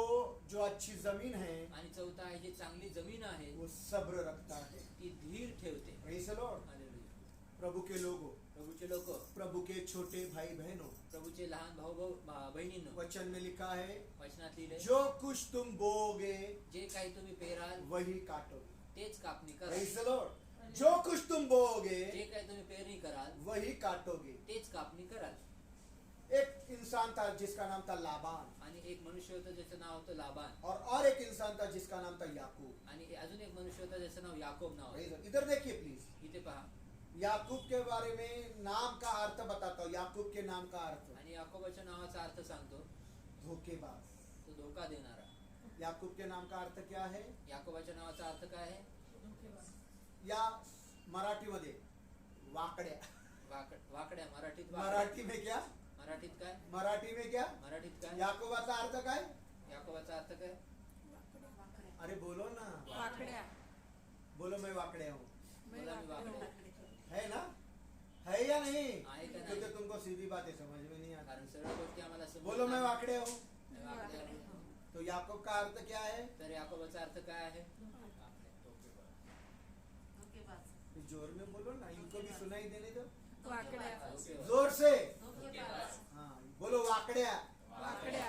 जो अच्छी जमीन है आणि चौथा आहे जी चांगली जमीन आहे वो सब्र रखता है। ती धीर ठेवते। Praise the Lord. हालेलुया। प्रभु के लोगों, प्रभूचे लोक, प्रभु के छोटे भाई बहनों, प्रभूचे लहान भाऊ बहिणींनो, वचन में लिखा है वचनात लिहिले जो कुछ तुम बोगे जे काही तुम्ही पेराल वही काटोगे। तेच कापणी करा। Praise the Lord. जो कुछ तुम बोगे जे काही तुम्ही पेरणी कराल वही काटोगे। तेच कापणी कराल। एक इंसान था जिसका नाम था लाबान, आणि एक मनुष्य होता ज्याचं नाव होतं लाबान, और एक इंसान था जिसका नाम था याकूब। आणि अजून एक मनुष्य होता ज्याचं नाव याकोब नाव आहे। Praise the Lord. इधर देखिए प्लीज, इथे पहा, याकूब के बारे में नाम का अर्थ बताता हूँ। याकूब के नाम का अर्थ आणि याकोबाच्या नावाचा अर्थ सांगतो, धोखेबाज। तो धोका देणारा। याकूब के नाम का अर्थ क्या है? याकोबाच्या नावाचा अर्थ काय आहे? या मराठी मध्ये वाकड्या। वाकड्या। मराठीत वाकड्या। मराठी में क्या? मराठीत काय? मराठी में क्या? मराठीत काय? याकोबाचा अर्थ काय? याकोबाचा अर्थ काय? अरे बोलो ना, वाकड्या। बोलो मैं वाकड्या हूँ, बोला मी वाकड्या। है ना? है या नहीं? आहे का नाही? क्योंकि तुमको सीधी बातें समझ में नहीं आती। कारण सरळ गोष्टी आम्हाला समजत बोलो मैं नाही। वाकड्या हूँ। मी वाकड्या आहे। तो याकूब का अर्थ क्या है? तर याकोबाचा अर्थ काय आहे? जोर में बोलो ना, इनको भी सुनाई देने दो, वाकड्या। धोकेबाज। जोर से। हाँ, बोलो वाकड्या। वाकड्या।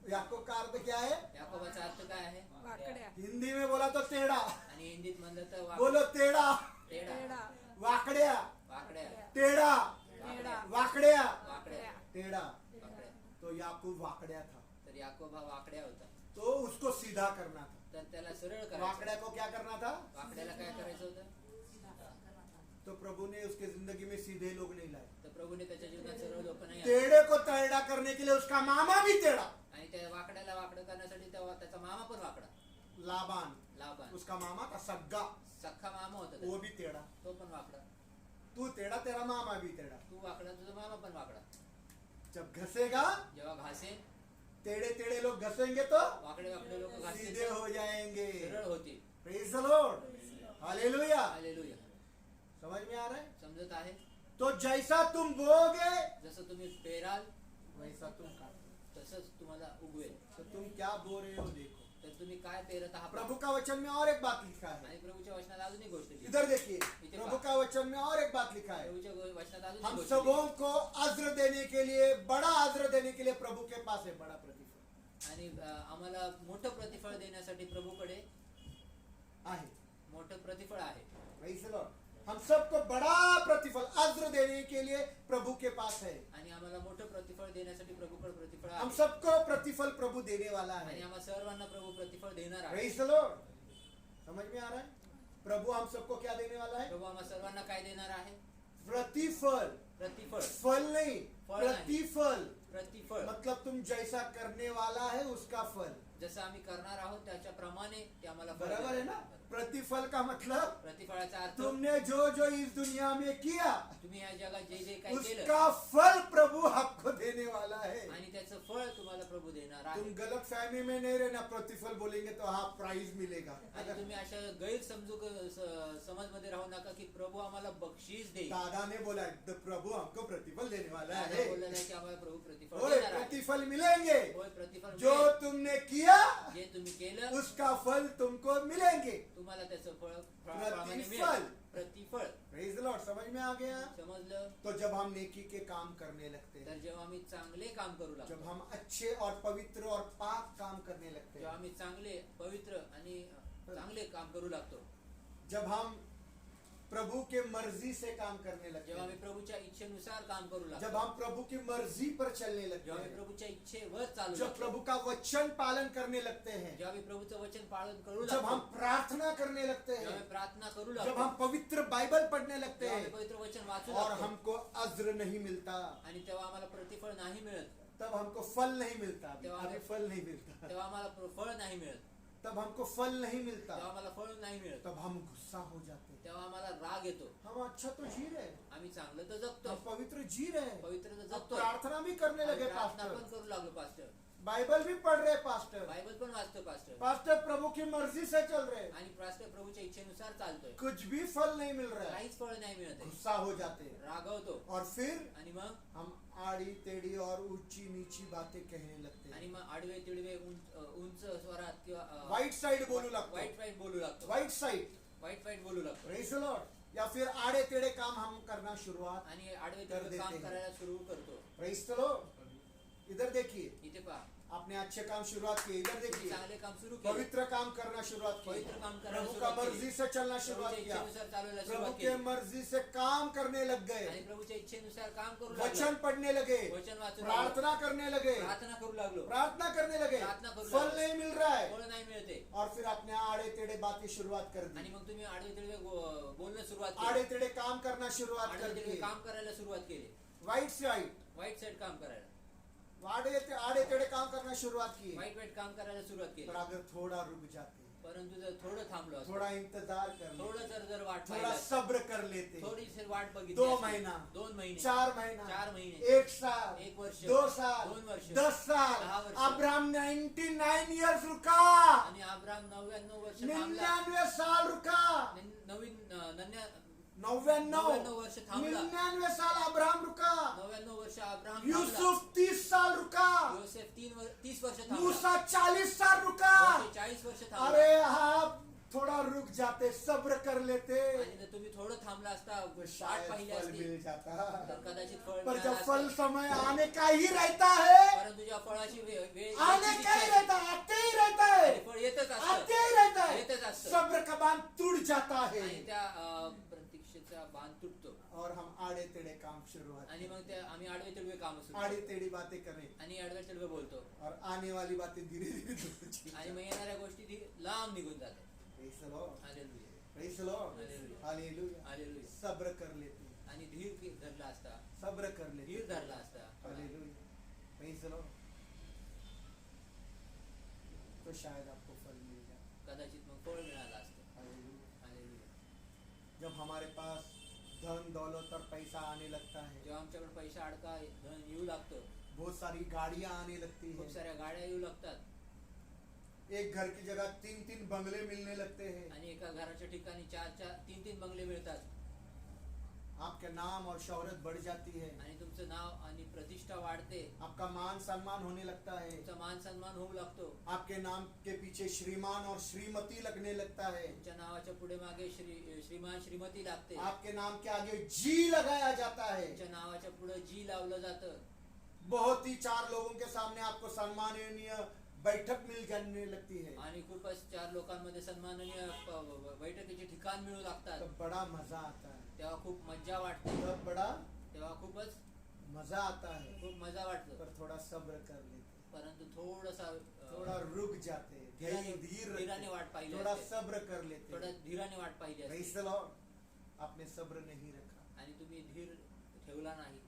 याकूब का अर्थ क्या है? याकोबाचा अर्थ काय आहे? वाकड्या। हिंदी में बोला तो टेढ़ा, आणि हिंदीत म्हणलं तर बोलो टेढ़ा, टेढा। टेढ़ा। वाकड्या, वाकड्या। टेढ़ा, टेढ़ा। वाकड्या, वाकड्या। टेढ़ा। वाकड्या। तो याकूब वाकड्या था, तर याकोब हा वाकड्या होता, तो उसको सीधा करना था। तर त्याला सरळ करायचं। वाकड्या को क्या करना था? वाकड्याला काय करायचं होतं? तो प्रभु ने उसके जिंदगी में सीधे लोग नहीं लाए। तर प्रभूने त्याच्या जीवनात सरळ लोक नाही आले। टेढ़े को टेढ़ा करने के लिए उसका मामा भी टेढ़ा, आणि त्या वाकड्याला वाकडं करण्यासाठी त्याचा मामा पण वाकडा, लाबान, लाबान। उसका मामा था सग्गा, सख्खा मामा होता वो त्याचा, भी टेढ़ा। तो पण वाकडा। तू टेढ़ा, तेरा मामा भी टेढ़ा। तू वाकडा, तुझा मामा पण वाकडा। जब घसेगा, जेव्हा घासे, टेढ़े टेढ़े लोग घसेंगे तो वाकडे वाकडे लोक घासतील सीधे तर हो जाएंगे। सरळ होतील। Praise the Lord, hallelujah. Hallelujah. समझ में आ रहा है? समजत आहे? तो जैसा तुम बोगे जसं तुम्ही पेराल वैसा तुम काटोगे। तसंच तुम्हाला उगवेल। तो तुम क्या बो रहे हो देखो। तर तुम्ही काय पेरत आहात? प्रभु का वचन में और एक बात लिखा है, आणि प्रभूच्या वचनात अजून एक गोष्ट लिहिली। इधर देखिए, प्रभु का वचन में और एक बात लिखा है, प्रभूच्या वचनात अजून एक हम गोष्ट सबों लिहिली। को अज्र देने के लिए, बड़ा अज्र देने के लिए प्रभु के पास है बड़ा प्रतिफल आणि आम्हाला मोठं प्रतिफळ देण्यासाठी प्रभूकडे आहे। मोठं प्रतिफळ आहे। Praise the Lord. हम सबको बड़ा प्रतिफल अज्र देने के लिए प्रभु के पास है। आणि आम्हाला मोठं प्रतिफळ देण्यासाठी प्रभूकडे प्रतिफळ हम आहे। सबको प्रतिफल प्रभु देने वाला आणि है। आम्हा सर्वांना प्रभू प्रतिफळ देणार आहे। Praise the Lord. समझ में आ रहा है? प्रभु हम सबको क्या देने वाला है? प्रभू आम्हा सर्वांना काय देणार आहे? प्रतिफल, प्रतिफळ। फल नहीं, फल नहीं। प्रतिफल। प्रतिफळ मतलब तुम जैसा करने वाला है उसका फल, जसं आम्ही करणार आहोत त्याच्याप्रमाणे ते आम्हाला फळ बराबर है ना. देणार. प्रतिफल का मतलब प्रतिफळाचा अर्थ तुमने जो जो इस दुनिया में किया तुम्ही या जगात जे जे काही केलं उसका फल प्रभु आपको देने वाला है. आणि त्याचं फळ तुम्हाला प्रभू देणार आहे. तुम गलत फहमी में नहीं रहना. प्रतिफल बोलेंगे तो हाँ प्राइज मिलेगा. आणि तुम्ही अशा गैरसमजूक समज मध्ये राहू नका की प्रभू आम्हाला बक्षीस देईल. दादा ने बोला "द प्रभु हमको प्रतिफल देने वाला दादा है. बोललेलं आहे की आम्हाला प्रभू प्रतिफळ ओए देणार आहे. प्रतिफल मिलेंगे. होय, प्रतिफळ जो मिळेल. तुमने किया जे तुम्ही केलं उसका फल तुमको मिलेंगे. तुम्हाला त्याचं फळ प्रतिफल. प्रतिफळ प्रेज द लॉर्ड. समझ में आ गया. समजलं. तो जब हम नेकी के काम करने लगते तर हैं, जेव्हा आम्ही चांगले काम करू जब लागतो, हम अच्छे और पवित्र और पाक काम करने लगते जेव्हा हैं, आम्ही चांगले पवित्र आणि चांगले काम करू लागतो, जब हम प्रभु के मर्जी से काम करने लगते जेव्हा आम्ही हैं, प्रभूच्या इच्छेनुसार काम करू जब लागतो, हम प्रभु की मर्जी पर चलने लगते जेव्हा आम्ही हैं, प्रभूच्या इच्छेवर चालू जब लागतो, प्रभु का वचन पालन करने लगते हैं, जेव्हा आम्ही प्रभूचं वचन पालन करू जब हम लागतो, प्रार्थना करने लगते जेव्हा आम्ही हैं, प्रार्थना करू जब लागतो, हम पवित्र बाइबल पढ़ने लगते जेव्हा आम्ही हैं पवित्र वचन वाचू और लागतो हमको अज्र नहीं मिलता, आणि तेव्हा आम्हाला प्रतिफळ नाही मिळत, तब हमको फल नहीं मिलता. तेव्हा अभी फल नहीं मिलता. तेव्हा आम्हाला फळ नाही मिळत, तब हमको फल नहीं मिलता. तेव्हा आम्हाला फळ नाही मिळत, तब हम गुस्सा हो जाते हैं. तेव्हा आम्हाला राग येतो. हम अच्छा तो जी रहे हैं, आम्ही चांगलं तर जगतो, हम पवित्र जी रहे हैं, पवित्र तर अब जगतो, प्रार्थना भी करने लगे प्रार्थना पास्टर, पण करू लागलो पास्टर, बाइबल भी पढ़ रहे पास्टर, बायबल पण वाचतो पास्टर, पास्टर प्रभु की मर्जी से चल रहे हैं, आणि पास्टर प्रभूच्या इच्छेनुसार चालतोय, कुछ भी फल नहीं मिल रहा है, काहीच फळ नाही मिळत आहे. गुस्सा हो जाते हैं. रागवतो और फिर आणि मग हम आड़ी टेढ़ी और ऊंची नीची बातें कहने लगते आणि हैं. मग आडवे तिडवे उंच स्वरात किंवा वाइट साइड बोलू लागतो. वाईट वाईट बोलू लागतो, वाइट साइड. वाईट वाईट बोलू लागतो, प्रेज द लॉर्ड. या फिर आड़े टेढ़े काम हम करना शुरुआत. आणि आडवे कर तिडवे देते काम हैं. करायला सुरू करतो. Praise the Lord. इधर देखिए, इथे पहा, आपने अच्छे काम शुरुआत किए. इधर देखिए, चांगले काम सुरू केले, पवित्र काम करना शुरुआत की. पवित्र काम करायला प्रभु का सुरुवात केली, मर्जी से चलना शुरुआत प्रभूच्या किया. इच्छेनुसार चालवायला प्रभु सुरुवात के केली, मर्जी से काम करने लग आणि गए. प्रभूच्या इच्छेनुसार काम करू वचन लागलो, पढ़ने लगे, वचन वाचू लागलो, प्रार्थना करने लगे, प्रार्थना करू लागलो, प्रार्थना करने लगे. प्रार्थना करू फल लागलो. नहीं मिल रहा है फळ नाही मिळते, और फिर आपने आड़े टेढ़े बातें शुरुआत कर आणि दी. मग तुम्ही आडवे तिडवे बोलणं सुरुवात आड़े केली, टेढ़े काम करना शुरुआत कर आडवे तिडवे दिए. काम करायला सुरुवात केली, वाइट साइड. वाईट साईड काम करायला, आड़े टेढ़े काम करना शुरुआत किए. वाईट वाईट काम करायला सुरुवात केली. पर अगर थोड़ा रुक जाते, परंतु जर थोडं थांबलो असतो, थोड़ा इंतजार कर थोडं लेते, जर वाट थोड़ा पाहिलं, सब्र कर लेते, थोडीशी वाट बघितली 2 असती, महीना, 2 महिने, 4 महीना, 4 महिने, 1 साल, 1 वर्ष, 2 साल, 2 वर्ष, 10 साल. 10 वर्ष. अब्राहम 99 इयर्स रुका. आणि अब्राम 99 वर्ष थांबला, 99 साल रुका. नवीन 99 वर्ष थांबला, 99 साल अब्राहम रुका. 99 वर्ष अब्राहम थांबला, यूसुफ 30 साल रुका. योसेफ 30 वर्ष थांबला, मूसा 40 साल रुका. मोशे 40 वर्ष थांबला. अरे आप थोड़ा रुक जाते, सब्र कर लेते, आणि जर तुम्ही थोडं थांबला असता, तो वाट शायद पाहिली फल असती, मिल जाता. तर कदाचित फळ पर मिळालं जब असतं. फल समय आने का ही रहता है, परंतु जेव्हा फळाची वेळ आने का ही रहता है, आते ही रहता है, आणि फळ येतच आते असतं, ही रहता है. येतच असतं, सब्र का बांध टूट जाता है आणि त्या प्रतीक्षेचा बांध तुटतो, और हम आड़े टेढ़े काम शुरुआत, आणि मग ते आम्ही आडवे तिडवे काम सुरू आड़ी करतो, टेढ़ी बातें करें आणि आडवे तिडवे बोलतो, और आने वाली बातें धीरे धीरे दूर चली आणि मग येणाऱ्या गोष्टी लांब निघून जातात. Praise the Lord. Hallelujah, Praise the Lord. Hallelujah. Hallelujah. Hallelujah. सब्र कर लेते, आणि धीर धरला असता, सब्र कर धीर लेते. धरला असता, Hallelujah. Praise the Lord. तो शायद आपको फल मिल जाए. कदाचित मग फळ मिळालं असतं. Hallelujah. हालेलुया. जब हमारे पास धन दौलत और पैसा आने लगता है, जेव्हा आमच्याकडे पैसा अडका धन येऊ लागतं, बहुत सारी गाड़ियां आने लगती खूप हैं, साऱ्या गाड्या येऊ लागतात, एक घर की जगह 3-3 बंगले मिलने लगते हैं, आणि एका घराच्या ठिकाणी 3-3 बंगले मिळतात, आपका नाम और शोहरत बढ़ जाती है, आणि तुमचं नाव आणि प्रतिष्ठा वाढते, आपका मान सम्मान होने लगता है, तुमचा मान सन्मान होऊ लागतो, आपके नाम के पीछे श्रीमान और श्रीमती लगने लगता है, तुमच्या नावाच्या पुढे मागे श्रीमान श्रीमती लागते, आपके नाम के आगे जी लगाया जाता है. तुमच्या नावाच्या पुढे जी लावलं जातं, बहुत ही 4 लोगों के सामने आपको सम्माननीय बैठक मिल जाने लगती है, आणि खूपच 4 लोकांमध्ये सन्माननीय बैठकीचे ठिकाण मिळू लागतात, तो बड़ा मजा आता है. तेव्हा खूप मज्जा वाटते, तब बड़ा तेव्हा खूपच मजा आता है. खूप मजा वाटतं, पर थोड़ा सब्र कर लेते, परंतु थोडासा थोड़ा रुक जाते, धीर धीराने वाट रखते, पाहिली थोड़ा असते, सब्र कर लेते. थोडा धीराने वाट पाहिली Praise असते, the Lord. आपने सब्र नहीं रखा. आणि तुम्ही धीर ठेवला नाही,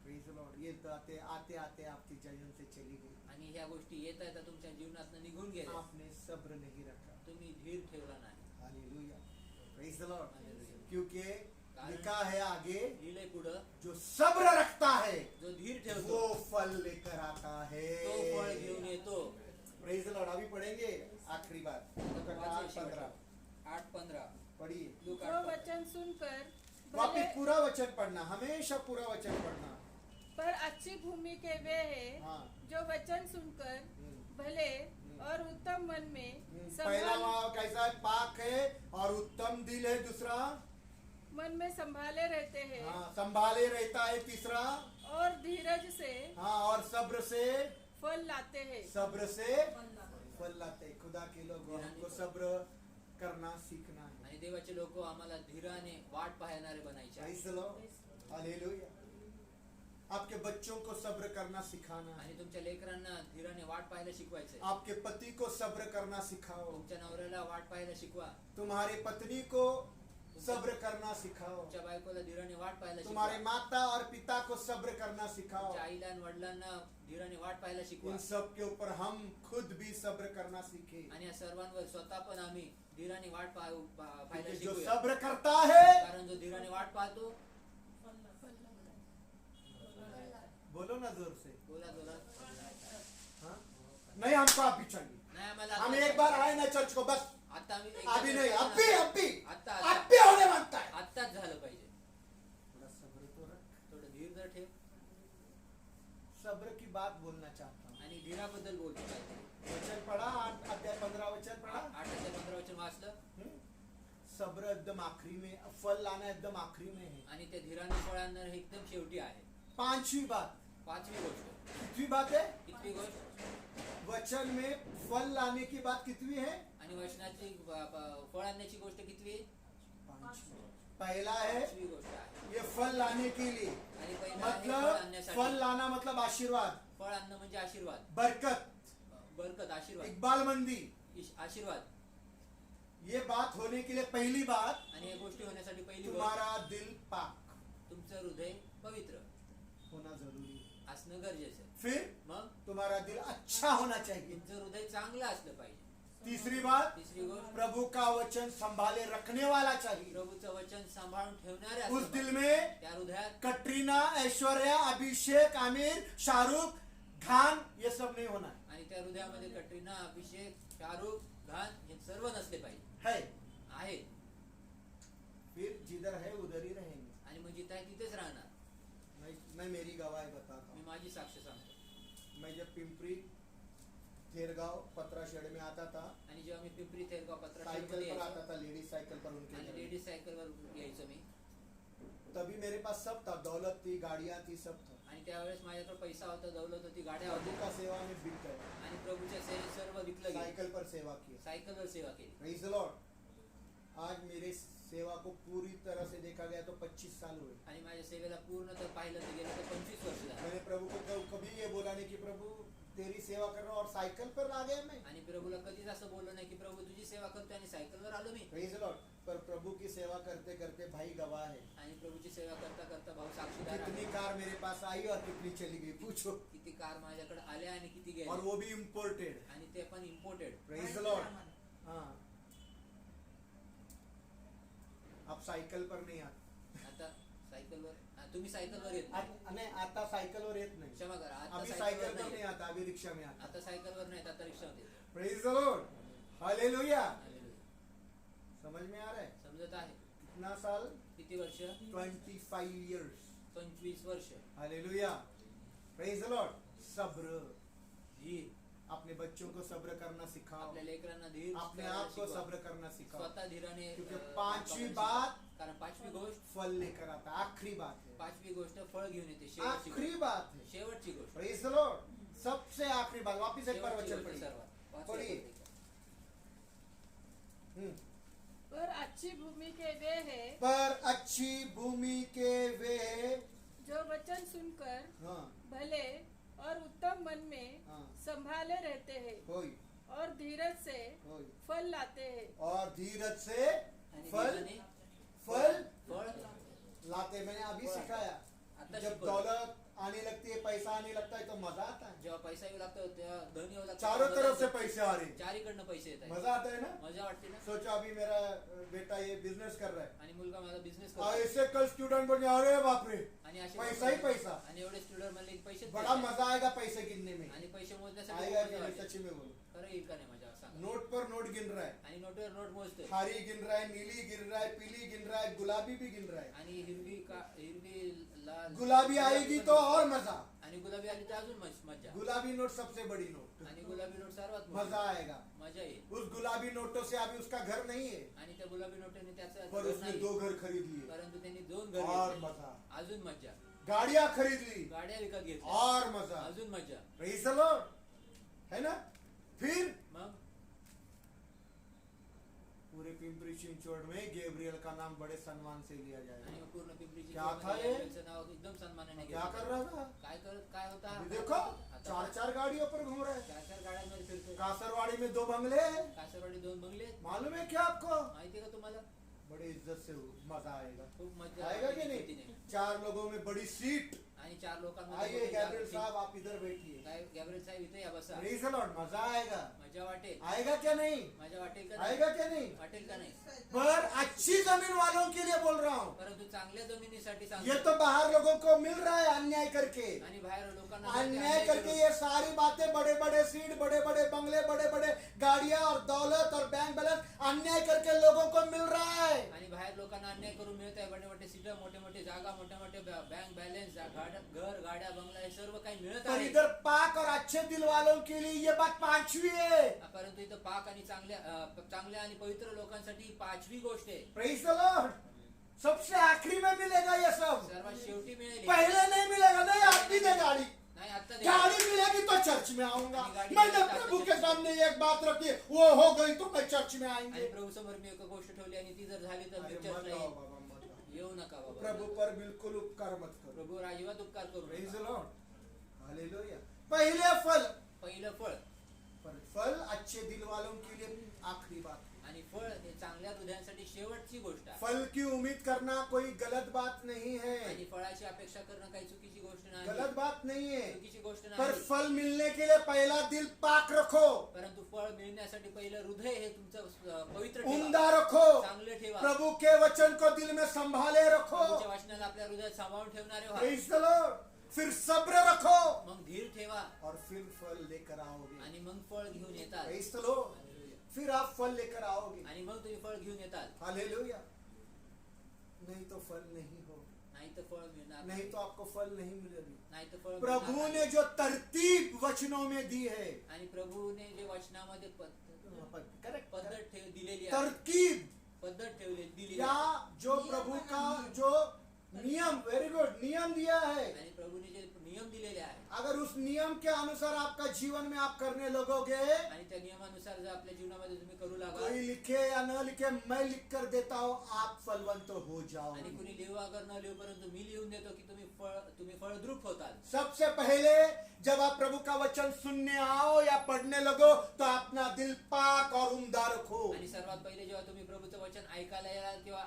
Praise the Lord. ये तो आते आते आते आपके जीवन से चली गई, आणि ह्या गोष्टी येता येता तुमच्या जीवनात निघून गेल्या. आपने सब्र नहीं रखा. तुम्ही धीर ठेवला नाही. Hallelujah. Praise the Lord. Hallelujah. क्योंकि कारण लिखा है आगे, लिहिलंय पुढं, जो सब्र रखता है जो धीर ठेवतो वो फल लेकर आता है. तो फळ घेऊन येतो. Praise the Lord. अभी पढ़ेंगे आखिरी बात. वाचा 8:15 8:15 पढ़िए. लूक जो 8:15. वचन सुनकर वापिस भले पूरा वचन पढ़ना, हमेशा पूरा वचन पढ़ना. पर अच्छी भूमि के वे हैं हाँ. जो वचन सुनकर भले और उत्तम मन में पहला संभाल वहाँ कैसा है, पाक है और उत्तम दिल है. दूसरा मन में संभाले रहते हैं हाँ संभाले रहता है. तीसरा और धीरज से हाँ और सब्र से, फल लाते हैं. सब्र से फल लाते. खुदा के लोग हमको सब्र करना सीखना है. आणि देवाचे लोक आम्हाला धीराने वाट पाहणारे बनायचे आहे. Praise the Lord. Hallelujah. आपके बच्चों को सब्र करना सिखाना है. आणि तुमच्या लेकरांना धीराने वाट पाहायला शिकवायचंय. आपके पति को सब्र करना सिखाओ. तुमच्या नवऱ्याला वाट पाहायला शिकवा. तुम्हारे पत्नी को सब्र करना सिखाओ. तुमच्या बायकोला धीराने वाट पाहायला शिकवा. तुम्हारे माता और पिता को सब्र करना सिखाओ. तुमच्या आईला आणि वडिलांना धीराने वाट पाहायला शिकवा. इन सब के ऊपर हम खुद भी सब्र करना सीखे. आणि या सर्वांवर स्वतः पण आम्ही धीराने वाट पाहायला क्योंकि जो शिकूया. सब्र करता है, कारण जो धीराने वाट पाहतो, बोलो ना जोर से. बोला जोरात. हाँ? नहीं हमको आप भी चाहिए. नाही आम्हाला हम एक बार आए ना चर्च को, बस आता आम्ही अभी नहीं, अभी आता अभी होने मांगता है. आत्ताच झालं पाहिजे. थोड़ा सब्र तो रख. थोडं धीर जर ठेव सब्र की बात बोलना चाहता हूँ. आणि धीराबद्दल बोलतो. वचन पढ़ा 8 अध्याय 15 वचन पढ़ा. 8:15 वचन वाचलं. सब्र एकदम आखिरी में, फल लाना एकदम आखिरी में है. आणि ते धीराने फळ आणणं हे एकदम शेवटी आहे. पांचवी बात, 5वी गोष्ट. कितवी बात है? कितवी गोष्ट? वचन में फल लाने की बात कितवी है? आणि वचनाची फळ आणण्याची गोष्ट कितवी आहे? पांचवी. पहला है 5वी गोष्ट आहे. ये फल लाने के लिए, आणि पहिला आहे फळ मतलब आणण्यासाठी. फल लाना मतलब आशीर्वाद, फळ आणणं म्हणजे आशीर्वाद, बरकत, बरकत, आशीर्वाद, इकबालमंदी. आशीर्वाद. ये बात होने के लिए पहली बात, आणि या गोष्टी होण्यासाठी पहिली गोष्ट तुम्हारा दिल पाक तुमचं हृदय पवित्र होना जरूरी है. असणं गरजेचं आहे. फिर मग तुम्हारा दिल अच्छा होना चाहिए. तुमचं हृदय चांगलं असलं पाहिजे. तीसरी बात, तिसरी गोष्ट, प्रभु का वचन संभाले रखने वाला चाहिए. प्रभूचं वचन सांभाळून ठेवणारे उस असलं दिल पाहिजे. में त्या हृदयात कटरीना, ऐश्वर्या, अभिषेक, आमिर, शाहरुख खान ये सब नहीं होना आणि त्या हृदयामध्ये कटरीना, अभिषेक, शाहरुख खान हे सर्व नसले पाहिजे. है. आहे. फिर जिधर है उधर ही रहेंगे. आणि मग जिथे आहे तिथेच राहणार. मैं मेरी गवाही बताता मी हूँ. माझी साक्ष सांगतो. मैं जब पिंपरी थेरगांव पत्राशेड में आता था, आणि जेव्हा मी पिंपरी थेरगाव साइकिल पत्राशेडमध्ये पर यायचो आता था, लेडीज साइकिल पर उनके आणि घर. लेडीज सायकलवर यायचो मी. तभी मेरे पास सब था, दौलत थी, गाड़ियाँ थी, सब था. आणि त्यावेळेस माझ्याकडे पैसा होता, दौलत होती, गाड्या प्रभु होत्या. का सेवा में बिक गए. आणि प्रभूच्या सेवेत सर्व विकलं गेलं. साइकिल पर सेवा की. सायकलवर सेवा केली. Praise the Lord. आज मेरे सेवा को पूरी तरह से देखा गया तो 25 साल हुए. आणि माझ्या सेवेला पूर्ण तर पाहिलं तर गेलं तर 25 वर्ष झालं. मैंने प्रभु को कभी ये बोला नहीं कि प्रभु तेरी सेवा कर रहा हूँ और साइकिल पर आ गया मैं. आणि प्रभूला कधीच असं बोललो नाही की प्रभू तुझी सेवा करतोय आणि सायकलवर आलो मी. Praise the Lord. पर प्रभु की सेवा करते करते भाई गवाह है. आणि प्रभूची सेवा करता करता भाऊ साक्षीदार कितनी आहे. कार मेरे पास आई और कितनी चली गई, पूछो. किती कार माझ्याकडे आल्या आणि किती और गेल्या. वो भी इम्पोर्टेड. आणि ते पण इम्पोर्टेड. Praise the Lord. हाँ. आप साइकिल पर नहीं आते. आता सायकलवर तुम्ही सायकलवर येत नाही. नहीं आता साइकिल और येत नहीं. क्षमा करा. आता अभी सायकलवर साइकिल पर नाही नहीं येत. आता, अभी रिक्शा में आता. आता सायकलवर नाही, आता रिक्षामध्ये येतो. Praise the Lord. Hallelujah. Hallelujah. समझ में आ रहा है? समजत आहे. कितना साल? किती वर्ष? 25 years. 25 वर्ष. हालेलुया. Praise the Lord. सब्र. धीर. अपने बच्चों को सब्र करना सिखाओ. आपल्या लेकरांना धीर अपने करायला आप को शिकवा. सब्र करना सिखाओ. स्वतः धीराने क्योंकि वागायला पांचवी शिकवा. बात कारण 5वी गोष्ट, फल लेकर आता. आखिरी बात है. 5वी गोष्ट फळ घेऊन येते. शेवटची आखिरी गोष्ट. बात है. शेवटची गोष्ट. Praise the Lord. सबसे आखिरी बात. वापिस एक बार शेवटची वचन गोष्ट पढ़िए. सर्वात. वाचा पढ़िए. एकत्र. पर अच्छी भूमि के वे हैं पर अच्छी भूमि के वे, जो वचन सुनकर हाँ भले और उत्तम मन में हाँ संभाले रहते हैं होई और धीरज से होई. फल लाते हैं. और धीरज से आणि फल धीराने फल फळ लाते. मैंने अभी फल. सिखाया. आता जब शिकवलं. दौलत आने लगती है, पैसा आने लगता है तो मजा आता है। जेव्हा पैसा येऊ लागतो तेव्हा धन येऊ लागतो, चारों तरफ से पैसे आ रहे हैं, चारीकडनं पैसे येत आहेत, मजा आता है ना। मजा वाटते ना। सोचो अभी मेरा बेटा ये बिजनेस कर रहा है, आणि मुलगा माझा बिझनेस और करतो ऐसे कल स्टूडेंट बने, अरे बाप रे, आणि असे पैसा ही पैसा। आणि एवढे स्टुडंट म्हणले की पैसे बड़ा मजा आएगा पैसे गिनने में, आणि पैसे मोजण्यासाठी आएगा खूप कि मजा नहीं? वाटते. सच्ची में बोलो, खरं येईल का नाही मजा सांगा. नोट पर नोट गिन रहा है, आणि नोटवर नोट मोजतोय हरी गिन रहा है, नीली गिन रहा है, पीली गिन रहा है, गुलाबी भी गिन रहा है। आणि हिरवी लाल गुलाबी आएगी तो और मजा, आणि गुलाबी आली तर अजून मजा. गुलाबी नोट सबसे बड़ी नोट, आणि गुलाबी नोट सर्वात मोठी. मजा आएगा। मजा येईल. उस गुलाबी नोटों से अभी उसका घर नहीं है, आणि त्या गुलाबी नोटेने त्याचं पर घर उसने नाही. 2 घर खरीद लिए, परंतु त्यांनी 2 घर और घेतले. मजा, अजून मजा. गाड़ियां खरीद ली, गाड्या विकत घेतल्या, और मजा, अजून मजा. Praise the Lord, है ना। फिर मग पूरे पिंपरी चिंचवड में गैब्रियल का नाम बड़े सम्मान से लिया आणि जाएगा। मग पूर्ण पिंपरी क्या था चिंचवडमध्ये ये? गॅब्रिएलचं नाव एकदम सन्मानाने क्या घेतलं. कर रहा था? काय होता अभी देखो 4-4 गाड़ियों पर घूम रहा है, 4 गाड्यांमध्ये फिरतोय. कासरवाड़ी में 2 बंगले, कासरवाडी 2 बंगले. मालूम है क्या आपको? माहिती का तुम्हाला? बड़ी इज्जत से मजा आएगा, खूप मजा आएगा कि होती नहीं? 4 लोगों में बड़ी सीट। आणि 4 लोकांमध्ये आइए मोठी गैब्रियल जागा साहब आप इधर बैठिए, काय गॅब्रिएल साहेब इथे या बसा. Praise the Lord, मजा आएगा, मजा वाटेल. आएगा क्या नहीं? मजा वाटेल का नाही? आएगा क्या नहीं? वाटेल का नाही? पर अच्छी जमीन वालों के लिए बोल रहा हूँ, परंतु चांगल्या जमिनीसाठी ये सांगतो. तो बाहर लोगों को मिल रहा है अन्याय करके, आणि बाहेर लोकांना अन्याय करके ये सारी बातें, बड़े बड़े सीट, बड़े बड़े बंगले, बड़े बड़े गाड़ियां और दौलत और बैंक बैलेंस, अन्याय करके लोगों को मिल रहा है। आणि बाहेर लोकांना अन्याय करून मिळत आहे. मोठे मोठे सीट, मोठे मोठे जागा, मोठे मोठे बँक बॅलन्स, घर, गाड्या, बंगला हे सर्व काही मिळत पर आहे. इधर पाक और अच्छे दिल वालों के लिए ये बात 5वीं है। परंतु इथं पाक आणि चांगल्या आणि पवित्र लोकांसाठी 5वी गोष्ट आहे. प्रेज द लॉर्ड, सबसे आखिरी में मिलेगा ये सब, सर्वात शेवटी मिळेल. पहले नहीं मिलेगा। नहीं आपकी दे गाड़ी, नाही आता गाड़ी मिलेगी तो चर्च में आऊंगा। मैंने प्रभु के सामने एक बात रखी, वो हो गई तो मैं चर्च में आणि आएंगे। प्रभु समोर मी एक गोष्ट ठेवली आणि ती जर झाली तर अरे मी मत चर्चला आओ येईन. बाबा, मत आओ। येऊ नका बाबा. प्रभु पर बिल्कुल उपकार मत करो। प्रभू अजिबात उपकार करू प्रेज द नका. Lord, hallelujah. पहले फल, पहिलं फळ पर फल अच्छे दिल वालों के लिए आखिरी बात। आणि फळ हे चांगल्या हृदयांसाठी शेवटची गोष्ट आहे. फल की उम्मीद करना कोई गलत बात नहीं है, आणि फळाची अपेक्षा करणं काही चुकीची गोष्ट नाही. गलत बात नहीं है। चुकीची गोष्ट पर नाही. फल मिलने के लिए पहला दिल पाक रखो, परंतु फळ मिळण्यासाठी पहिलं हृदय हे तुमचं पवित्र उमदा ठेवा, रखो, चांगलं ठेवा. प्रभु के वचन को दिल में संभाले रखो। प्रभूच्या वचनाला आपल्या हृदयात सांभाळून ठेवणारे व्हा. Praise the Lord. फिर सब्र रखो मग धीर ठेवा और फिर फल लेकर आओगे। आणि मग फळ घेऊन येतात. Praise the Lord. फिर आप फल लेकर आओगे। आणि मग तुम्ही फळ घेऊन येतात. हालेलुया। नहीं तो फल नहीं हो, नाही तर फळ मिळणार नहीं तो आपको फल नहीं मिलेगी। नाही तर फळ प्रभु मिळणार ने जो तरतीब वचनों में दी है, नाही. आणि प्रभूने जे वचनामध्ये करेक्ट, पद्धत दिलेली आहे, तरकीब पद्धत दिलेली या आहे. जो प्रभु का जो नियम, वेरी गुड, नियम दिया है, आणि प्रभूने जे नियम दिलेले आहे अगर उस नियम के अनुसार आपका जीवन में आप करने लगोगे, आणि त्या नियमानुसार जर आपल्या जीवनामध्ये तुम्ही करू लागा कोई लिखे या न लिखे, मैं लिख कर देता हूँ, आप फलवंत हो आणि जाओगे। कुणी लिहू अगर न लिहू परंतु मी लिहून देतो की तुम्ही फळद्रूप होताल. सबसे पहले जब आप प्रभु का वचन सुनने आओ या पढ़ने लगो तो अपना दिल पाक और उम्दा रखो। आणि सर्वात पहिले जेव्हा तुम्ही प्रभूचं वचन ऐकायला याल किंवा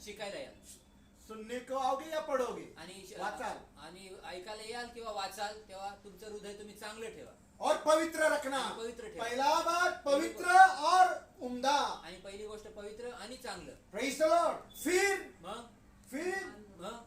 शिकायला याल सुनने को आओगे या पढ़ोगे? आणि वाचाल आणि ऐकायला याल किंवा वाचाल तेव्हा तुमचं हृदय तुम्ही चांगलं ठेवा और पवित्र रखना। आणि पवित्र ठेवा. पहला बात पवित्र और उम्दा। आणि पहिली गोष्ट पवित्र आणि चांगलं. Praise the Lord. फिर मग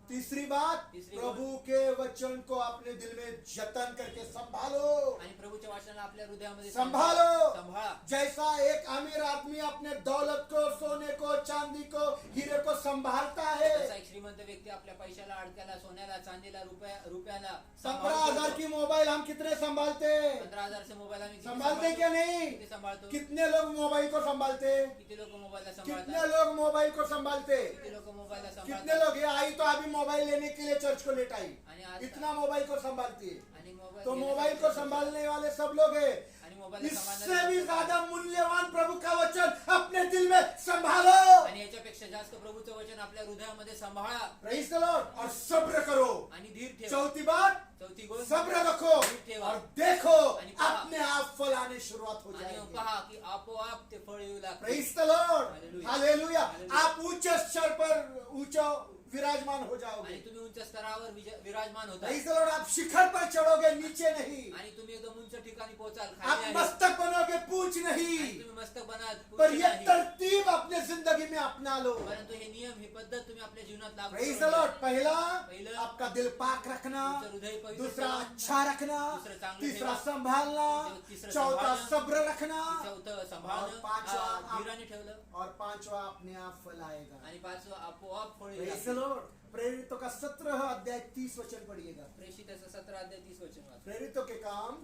तीसरी बात, तीसरी प्रभु के वचन को अपने दिल में जतन करके संभालो। आणि प्रभूच्या वाचनाला आपल्या हृदयामध्ये संभालो। सांभाळा. जैसा एक अमीर आदमी अपने दौलत को, सोने को, चांदी को, हीरे को संभालता है, जसा एक श्रीमंत व्यक्ती आपल्या पैशाला, अडक्याला, सोन्याला, चांदीला, रुपयाला 15,000 की मोबाइल हम कितने संभालते? 15,000 से मोबाईल आम्ही किती संभालते क्या नहीं? किती सांभाळतो? कितने लोग मोबाइल को संभालते? किती लोक मोबाईलला कितने सांभाळतात? लोग मोबाइल को संभालते? किती लोक मोबाईलला कितने सांभाळतात? लोग, ये आई तो अभी मोबाइल लेने के लिए चर्च को लेट आई, आणि आज इतना मोबाइल को संभालती है। आणि मोबाईल तो मोबाइल को संभालने वाले सब लोग हैं। आणि मोबाईल इससे भी ज्यादा मूल्यवान प्रभु का वचन अपने दिल में संभालो। आणि याच्यापेक्षा जास्त प्रभूचं वचन आपल्या हृदयामध्ये सांभाळा प्रेज द लॉर्ड। और सब्र करो। आणि धीर ठेवा. चौथी बात, चौथी गोष्ट सब्र रखो धीर ठेवा. और देखो आणि पहा. अपने आप फल आने शुरुआत हो आणि जाएगी। पहा की आपोआप ते फळ येऊ लागते. Praise the Lord. Hallelujah. Hallelujah. Hallelujah. आप ऊंचे स्तर पर ऊंचा विराजमान हो आणि जाओगे। तुम्ही उंच स्तरावर विराजमान होता Praise the Lord, आप शिखर पर चढ़ोगे, नीचे नहीं। आणि तुम्ही एकदम उंच ठिकाणी पोहोचाल, आप खाली नाही मस्तक बनोगे, पूंछ आणि नहीं। तुम्ही मस्तक बनाल, पर पुढचे ये नाही. तरतीब अपने जिंदगी में अपना लो। परंतु हे नियम, ही पद्धत तुम्ही आपल्या जीवनात लागू Praise करून the Lord, घ्या. पहला पहिलं, आपका दिल पाक रखना, तुमचं हृदय पवित्र दूसरा ठेवा. अच्छा रखना, दुसरं चांगलं तीसरा ठेवा. संभालना, तिसरं चौथा संभालणं. सब्र रखना, चौथं और सांभाळणं, पाचवा धीराने ठेवलं और पांचवा अपने आप फल आएगा। आणि पाचवं आपोआप फळ Praise येईल. the Lord, प्रेरितों का 17 अध्याय 30 वचन पढ़िएगा। प्रेषिताचं 17 अध्याय 30 वचन वाचा. प्रेरितों के काम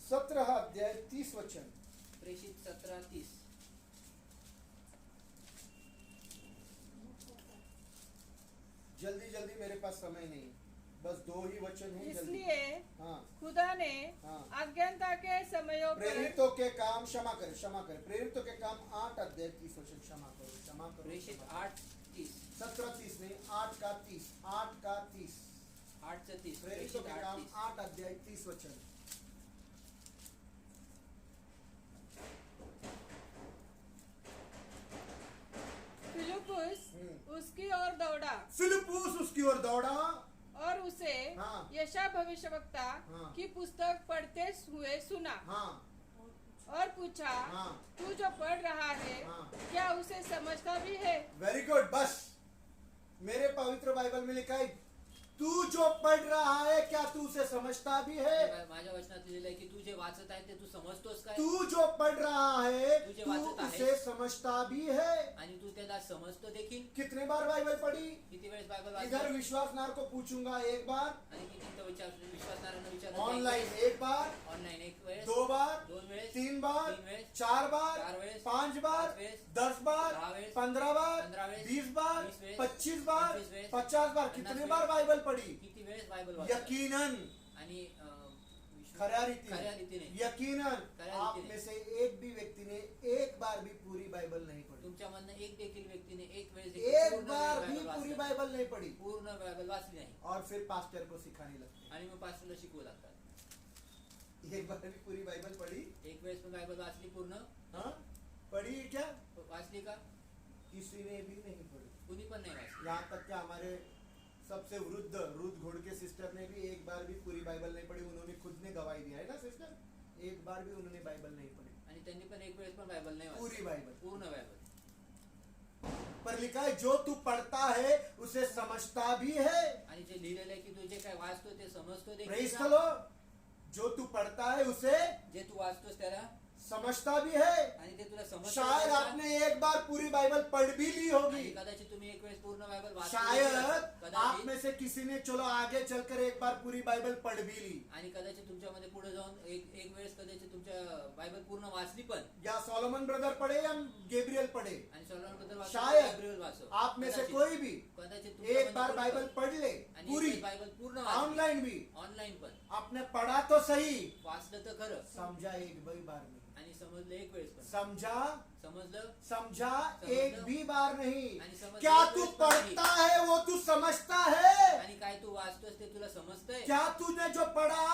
17 अध्याय 30 वचन। प्रेषित 17:30. जल्दी जल्दी, मेरे पास समय नहीं, बस 2 ही वचन हैं। जल्दी। इसलिए हाँ, खुदा ने हाँ। अज्ञानता के समयों पर प्रेरितों के काम, क्षमा करें, क्षमा करें, प्रेरितों के काम 8 अध्याय 30 वचन, क्षमा करो, क्षमा करो। प्रेषित 8:30. 17:30 नहीं, 8 का 30, 8 का 30। 8:30. प्रेरितों प्रेषित के काम 8:30. 8 अध्याय 30 वचन। फिलिप्पुस उसकी ओर दौड़ा फिलिप्पुस उसकी ओर दौड़ा और उसे हाँ। यशा भविष्यवक्ता हाँ। की पुस्तक पढ़ते हुए सुना हाँ, और पूछा, हाँ। तू जो पढ़ रहा है हाँ। क्या उसे समझता भी है? Very good. बस मेरे पवित्र बाइबल में लिखा है, तू जो पढ़ रहा है क्या तू उसे समझता भी है? माझ्या वचनात लिहिलेलं आहे की तू जे वाचत आहे ते तू समजतोस काय तू जो पढ़ रहा है तू जे तू वाचत आहे. उसे समझता भी है। आणि तू त्याला समजतो देखील. कितने बार बाइबल पढ़ी? किती वेळेस बायबल इधर वाचतो विश्वासनार को पूछूंगा, एक बार, आणि किती तर विश्वासणाऱ्यांना विचारलं ऑनलाइन एक बार, ऑनलाइन एक वेळेस, 2 बार, 2 वेळेस, 3 बार, 3 वेळेस, 4 बार, 4 वेळेस, 5 बार, 5 वेळेस, 10 बार, 10 वेळेस, 15 बार, 15 वेळेस, 20 बार, 20 वेळेस, 25 बार, 25 वेळेस, 50 बार, 50 कितने वेळेस, बार बाइबल पढ़ी? किती वेळेस बायबल वाचतो यकीनन, आणि खऱ्या खऱ्या रीतीने, रीतीने यकीनन खऱ्या आप रीतीने. में से एक भी व्यक्ति ने एक बार भी पूरी बाइबल नहीं पढ़ी, तुमच्यामधनं एक देखील व्यक्तीने एक वेळेस एक पूर्ण बार भी बायबल पूरी वाचलं. बाइबल नहीं पढ़ी, पूर्ण बायबल वाचली नाही और फिर पास्टर को सिखाने लगते आणि मग पास्टरला शिकवू लागतात. हैं। एक बार भी पूरी बाइबल पढ़ी? एक वेळेस पण बायबल वाचली पूर्ण? हाँ, पढ़ी क्या? वाचली का? किसी ने भी नहीं पढ़ी। कुणी पण नाही वाचली. यहाँ तक कि हमारे सबसे वृद्ध रुद घोड़के सिस्टर ने भी एक बार भी पूरी बाइबल नहीं पढ़ी। उन्होंने खुद ने गवाही दिया है ना सिस्टर, एक बार भी उन्होंने बाइबल नहीं पढ़ी, आणि त्यांनी पण एक वेळेस पण बायबल नाही वाचली. पूरी बाइबल। पूर्ण बायबल. पर लिखा है जो तू पढ़ता है उसे समझता भी है। आणि जे लिहिलेलं आहे की तू जे काय वाचतो ते समजतो देखील प्रेज का? The Lord. जो तू पढ़ता है उसे जे तू वाचतोस त्याला समझता भी है। आणि ते तुला समजतं शायद का? आपने एक बार पूरी बाइबल पढ़ भी ली आणि होगी, कदाचित तुम्ही एक वेळेस पूर्ण बायबल वाचली शायद असेल. आप में से किसी ने चलो आगे चलकर एक बार पूरी बाइबल पढ़ भी ली, आणि कदाचित तुमच्यामध्ये पुढे जाऊन एक वेळेस कदाचित तुमच्या बायबल पूर्ण वाचली पण, या सोलोमन ब्रदर पढ़े या गैब्रियल पढ़े, आणि सोलोमन बद्दल शायद गैब्रिएल वाचो. आप में से कदाचित. कोई भी कदाचित एक तुमच्यामध्ये बार कोणी बाइबल पण. पढ़ ले आणि पूरी, एक बायबल पूर्ण वाचली. ऑनलाइन भी, ऑनलाइन पण आपने पढ़ा तो सही, वाचलं तर खरं, समझा एक भी बार नहीं, आणि समजलं एक वेळेस पण. समझा समजलं समझा एक भी बार नहीं। आणि समजलं क्या एक तू वेळेस पण नाही. पढ़ता है वो तू समझता है? आणि काय तू वाचतोस ते तुला समजतंय? क्या तूने जो पढ़ा,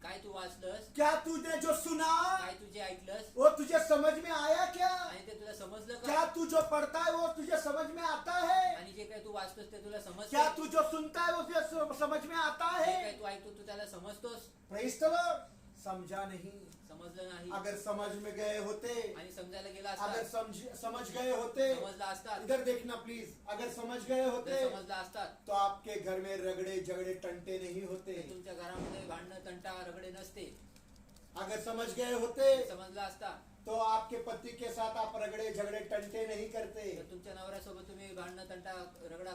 काय तू वाचलंस, क्या तूने जो सुना, काय तू जे ऐकलंस, वो तुझे समझ में आया क्या? आणि ते तुला समजलं क्या का? तू जो पढ़ता है वो तुझे समझ में आता है? आणि जे काय तू वाचतोस ते तुला क्या समजतं? तू जो सुनता है वो तुझे समझ में आता जे है? काय तू ऐकतो तू त्याला समजतोस? Praise the Lord. समझा नहीं। समजलं नाही. अगर समझ में गए होते, आणि समजायला गेला अगर असतात, समझ गए होते, समजला असतात, इधर देखना प्लीज, अगर समझ गए होते जर समजला असतात तो आपके घर में रगड़े झगड़े टंटे नहीं होते। तर तुमच्या घरामध्ये भांडणं तंटा रगडे नसते. अगर समझ गए होते समजला असता तो आपके पति के साथ आप रगड़े झगड़े टंटे नहीं करते। तर तुमच्या नवऱ्यासोबत तुम्ही भांडणं तंटा रगडा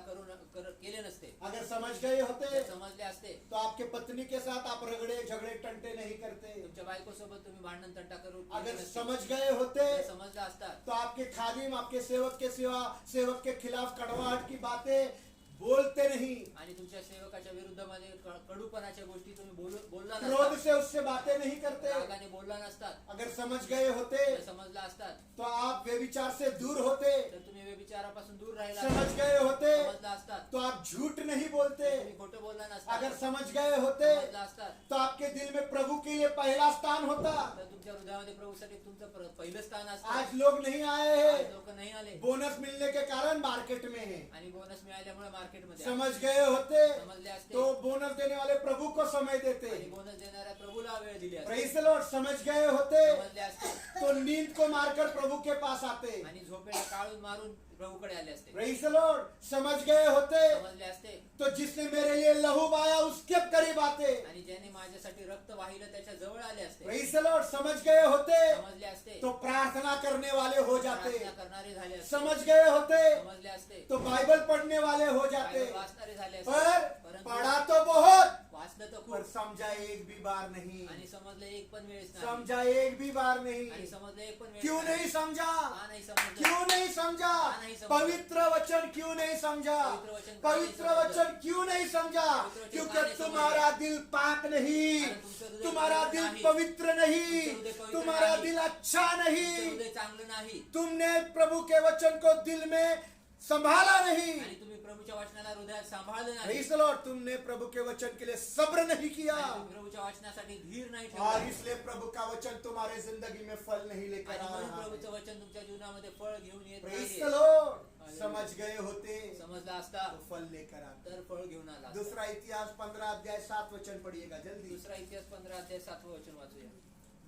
केले नसते. अगर समझ गए होते जर समजले असते तो आपके पत्नी के साथ आप रगड़े झगड़े टंटे नहीं करते। तुमच्या बायकोसोबत तुम्ही भांडण तंटा करून अगर समझ गए होते जर समजलं असतात तो आपके खादिम आपके सेवक के सिवा सेवक के खिलाफ कड़वाहट की बातें बोलते नहीं, आणि तुमच्या सेवकाच्या विरुद्धमध्ये कडूपणाच्या गोष्टी तुम्ही बोलला क्रोध नसतात, से उससे बातें नहीं करते। रागाने बोलला नसतात. अगर समझ गए होते जर समजला असतात तो आप व्यभिचार से दूर होते। तर तुम्ही व्यभिचारापासून दूर राहिला समझ असतात. गए होते समजला असतात तो आप झूठ नहीं बोलते। तुम्ही खोटं बोलला नसतात. अगर समझ गए होते समजला असतात तो आपके दिल में प्रभु के लिए पहला स्थान होता। तर तुमच्या हृदयामध्ये प्रभूसाठी तुमचं पहिलं स्थान आज असतं. लोग नहीं आए हैं, लोक नाही आले बोनस मिलने के कारण मार्केट में है। आणि बोनस मिळाल्यामुळे मार्केटमध्ये समझ गए होते समजले असते तो बोनस देने वाले प्रभु को समय देते। आणि बोनस देणाऱ्या प्रभूला वेळ दिली असते प्रेज द लॉर्ड, समझ गए होते समजले असते तो नींद को मारकर प्रभु के पास आते। आणि झोपेला काढून मारून प्रभूकडे आले असते प्रेज द लॉर्ड, समझ गए होते समजले असते तो जिसने मेरे लिए लहू बहाया उसके करीब आते। आणि ज्याने माझ्यासाठी रक्त वाहिलं त्याच्या जवळ आले असते प्रेज द लॉर्ड, समझ गए होते समजले असते तो प्रार्थना करने वाले हो जाते। प्रार्थना करणारे झाले असते समझ गए होते समजले असते तो बाइबल पढ़ने वाले हो जाते। बायबल वाचणारे झाले पर असते परंतु पढ़ा तो बहुत, वाचलं तर पर खूप समझा एक भी बार नहीं, आणि समजलं एक पण वेळेस नाही समझा एक भी बार नहीं। आणि समजलं एक पण वेळेस क्यों नहीं समझा? का नाही समजलं क्यों नहीं समझा? का नहीं समझा? पवित्र वचन क्यों नहीं समझा? पवित्र वचन का नहीं पवित्र समझा? वचन क्यों नहीं समझा? पवित्र वचन क्योंकि का नहीं समझा? तुम्हारा दिल पाक नहीं, कारण तुमचं हृदय तुम्हारा पवित्र दिल नाही. पवित्र नहीं, तुमचं हृदय पवित्र तुम्हारा नाही. दिल अच्छा तुमचं नहीं, हृदय चांगलं नाही तुमने प्रभु के वचन को दिल में संभाला नहीं। आणि तुम्ही प्रभूच्या वचनाला हृदयात सांभाळलं नाही प्रेज द लॉर्ड, तुमने प्रभु के वचन के लिए सब्र नहीं किया आणि तुम्ही प्रभूच्या वचनासाठी धीर नाही और ठेवला इसलिए प्रभु का वचन तुम्हारे जिंदगी में फल नहीं लेकर आणि आ म्हणून रहा है। प्रभूचं वचन तुमच्या जीवनामध्ये फळ घेऊन येत प्रेज नाही द लॉर्ड, समझ गए होते समजला असता तो फल लेकर आते। तर फळ घेऊन आला असता. दूसरा इतिहास 15 अध्याय 7 वचन पढ़िएगा जल्दी। दुसरा इतिहास 15 अध्याय 7 वचन वाचूया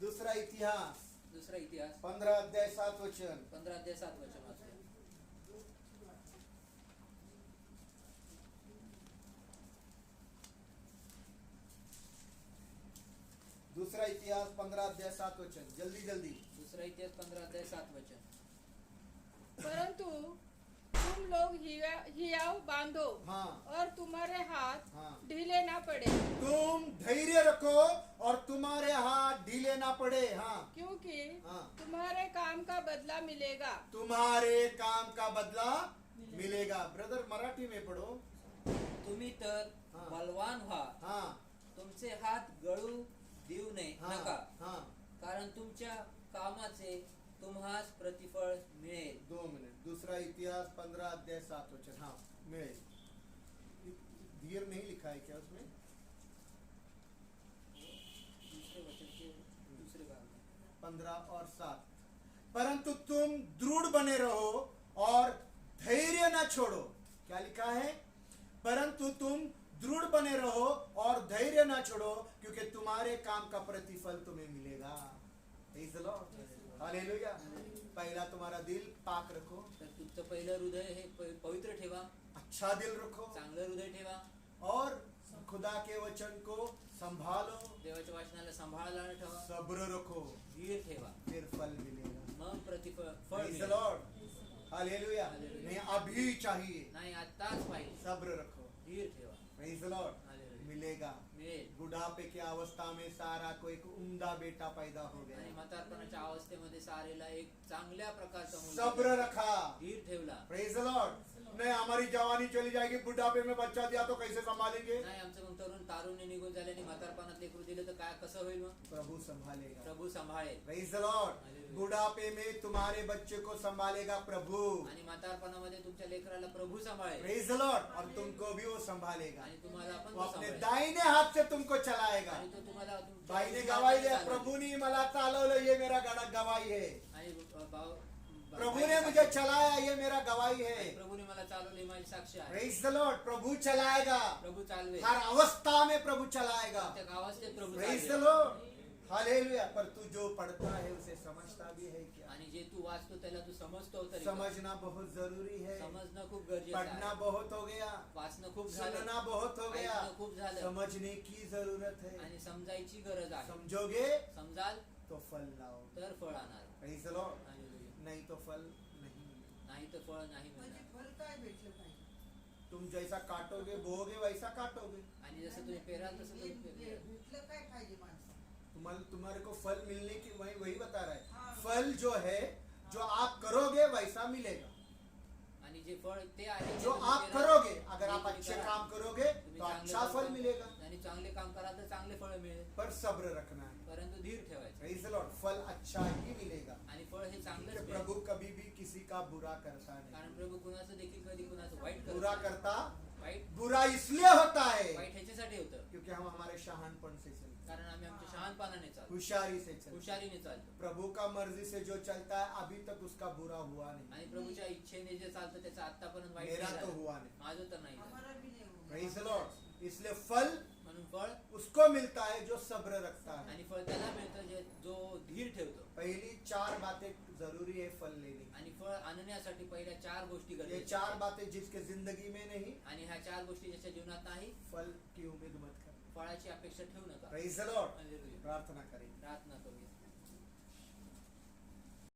दूसरा इतिहास दुसरा इतिहास 15 अध्याय 7 वचन। 15 अध्याय 7 वचन वाचूया दूसरा इतिहास 15 अध्याय 7 वचन, जल्दी जल्दी। दुसरा इतिहास 15 अध्याय 7 वचन परंतु तुम लोग हियाव बांधो हाँ और तुम्हारे हाथ हाँ। ढीले ना पड़े, तुम धैर्य रखो और तुम्हारे हाथ ढीले ना पड़े। हाँ, क्योंकि हाँ। तुम्हारे काम का बदला मिलेगा। तुम्हारे काम का बदला मिलेगा। ब्रदर मराठी में पढ़ो। तुम्ही तर हाँ। बलवान व्हा हाँ तुमचे हात गळू देऊ नका हाँ हाँ। कारण तुमच्या कामाचे तुम्हास प्रतिफळ मिळेल 2 मिनट। दूसरा इतिहास 15 अध्याय 7 वचन। हाँ, मिलेगा। धीर नहीं लिखा है क्या उसमें? दुसरे वचन के दुसरे भाग में 15 और 7। परंतु तुम दृढ़ बने रहो और धैर्य न छोड़ो। क्या लिखा है? परंतु तुम दृढ़ बने रहो और धैर्य न छोड़ो क्योंकि तुम्हारे काम का प्रतिफल तुम्हें मिलेगा। Praise the Lord. हालेलुया। पहला तुम्हारा दिल पाक रखो, तर तुमचं पहिलं हृदय हे पवित्र ठेवा अच्छा दिल रखो चांगलं हृदय ठेवा और खुदा के वचन को संभालो, देवाच्या वचनाला सांभाळायला ठेवा सब्र रखो, धीर ठेवा फिर फल मिलेगा। मग प्रतिफळ फळ Praise the मिळेल. Lord. हालेलुया। हालेलुया। नहीं अभी चाहिए, नाही आताच पाहिजे सब्र रखो। धीर ठेवा Praise the Lord. हालेलुया. मिलेगा। मिळेल बुढ़ापे की अवस्था में सारा को एक उम्दा बेटा पैदा हो आणि गया। म्हातारपणाच्या अवस्थेमध्ये सारेला एक चांगल्या प्रकारचा सब्र रखा। धीर ठेवला प्रेज द लॉर्ड। नहीं हमारी जवानी चली जाएगी, बुढ़ापे में बच्चा दिया तो कैसे संभालेंगे? नाही आमचं मग तरुण तारुण्य निघून झाल्याने म्हातारपणात लेकरू दिलं तर काय कसं होईल मग प्रभु संभालेगा। प्रभु सांभाळेल प्रेज द लॉर्ड। बुढ़ापे में तुम्हारे बच्चे को संभालेगा प्रभु। आणि म्हातारपणामध्ये तुमच्या लेकराला प्रभु सांभाळेल प्रेज द लॉर्ड। और तुमको भी वो संभालेगा, आणि तुम्हाला पण वो तो अपने सांभाळेल. दाहिने हाथ से तुमको चलाएगा। आणि तो तुम्हाला तुमच्या भाईने उजव्या गवाही हाताने दिया, चालवेल. प्रभु ने मला चालवलं, ये मेरा गवाही है। आणि प्रभु ने मुझे चलाया, ये मेरा गवाही है। प्रभुने मला चालवले माझी साक्षी आहे प्रेज द लॉर्ड। प्रभु चलाएगा, प्रभु चालवे हर अवस्था में प्रभु चलाएगा। त्या गावाचे प्रभु प्रेज द चालवेल. लॉर्ड। हालेलुया। पर तू जो पढ़ता है उसे समझता भी है क्या? आणि जे तू वाचतो त्याला तू समजतो तरी समझना बहुत जरूरी है। समजणं खूप गरजेचं पढ़ना आहे बहुत हो गया, वाचणं खूप झालं सुनना बहुत हो गया, ऐकणं खूप झालं समझने की जरूरत है। आणि समजायची गरज आहे समझोगे समजाल तो फल लाओ। तर फळ आणणार प्रेज द लॉर्ड। हालेलुया. नहीं तो फल नहीं मिलेगा। नाही तर फळ नाही म्हणजे मिळणार फळ काय भेटलं पाहिजे? तुम जैसा काटोगे बोओगे वैसा काटोगे। आणि जसं तुम्ही पेराल तसं तुम्ही पेराल. भेटलं काय पाहिजे माणसाला? तुम्हारे को फल मिलने की वही बता रहा है। हाँ। फल जो है, जो आप करोगे वैसा मिलेगा। आणि जे फळ ते आहे ते जो तुम्ही आप पेराल. करोगे, अगर जे आप तुम्ही अच्छे कराल, काम करोगे तुम्ही तो चांगले अच्छा काम फल करा. मिलेगा। आणि चांगले काम कराल तर चांगले फळ मिळेल पर सब्र रखना है। परंतु धीर ठेवायचं प्रेज द लॉर्ड। फल अच्छा ही मिलेगा आणि फळ हे चांगलंच क्योंकि मिळेल. प्रभु कभी भी किसी का बुरा करता कारण नहीं। प्रभू कुणाचं देखील कधी कुणाचं वाईट करत बुरा नाही. करता वाईट बुरा इसलिए होता है वाईट ह्याच्यासाठी होतं क्योंकि हम हमारे शहानपण से चलते हैं। कारण आम्ही आमच्या शहाणपणाने चालतो, होशियारी से चलता है। हुशारीने चालतो. प्रभु का मर्जी से जो चलता है अभी तक उसका बुरा हुआ नहीं, आणि प्रभूच्या इच्छेने जे चालतं त्याचं आतापर्यंत वाईट मेरा नाही तो झालं. हुआ नहीं। माझं तर नाही झालं. हमारा भी नहीं हुआ। Praise the Lord। इसलिए फल म्हणून फळ उसको मिलता है जो सब्र रखता है। आणि फळ त्याला मिळतं जो धीर ठेवतो. पहली 4 बातें जरूरी है फल लेने आणि फळ आणण्यासाठी पहिल्या 4 गोष्टी की। ये गरजेच्या 4 आहेत. बातें जिसके जिंदगी में नहीं, आणि ह्या 4 गोष्टी ज्याच्या जीवनात नाही, फल की उम्मीद मत कर। फळाची अपेक्षा ठेवू नका. Praise the Lord। हालेलुया. प्रार्थना करेंगे। प्रार्थना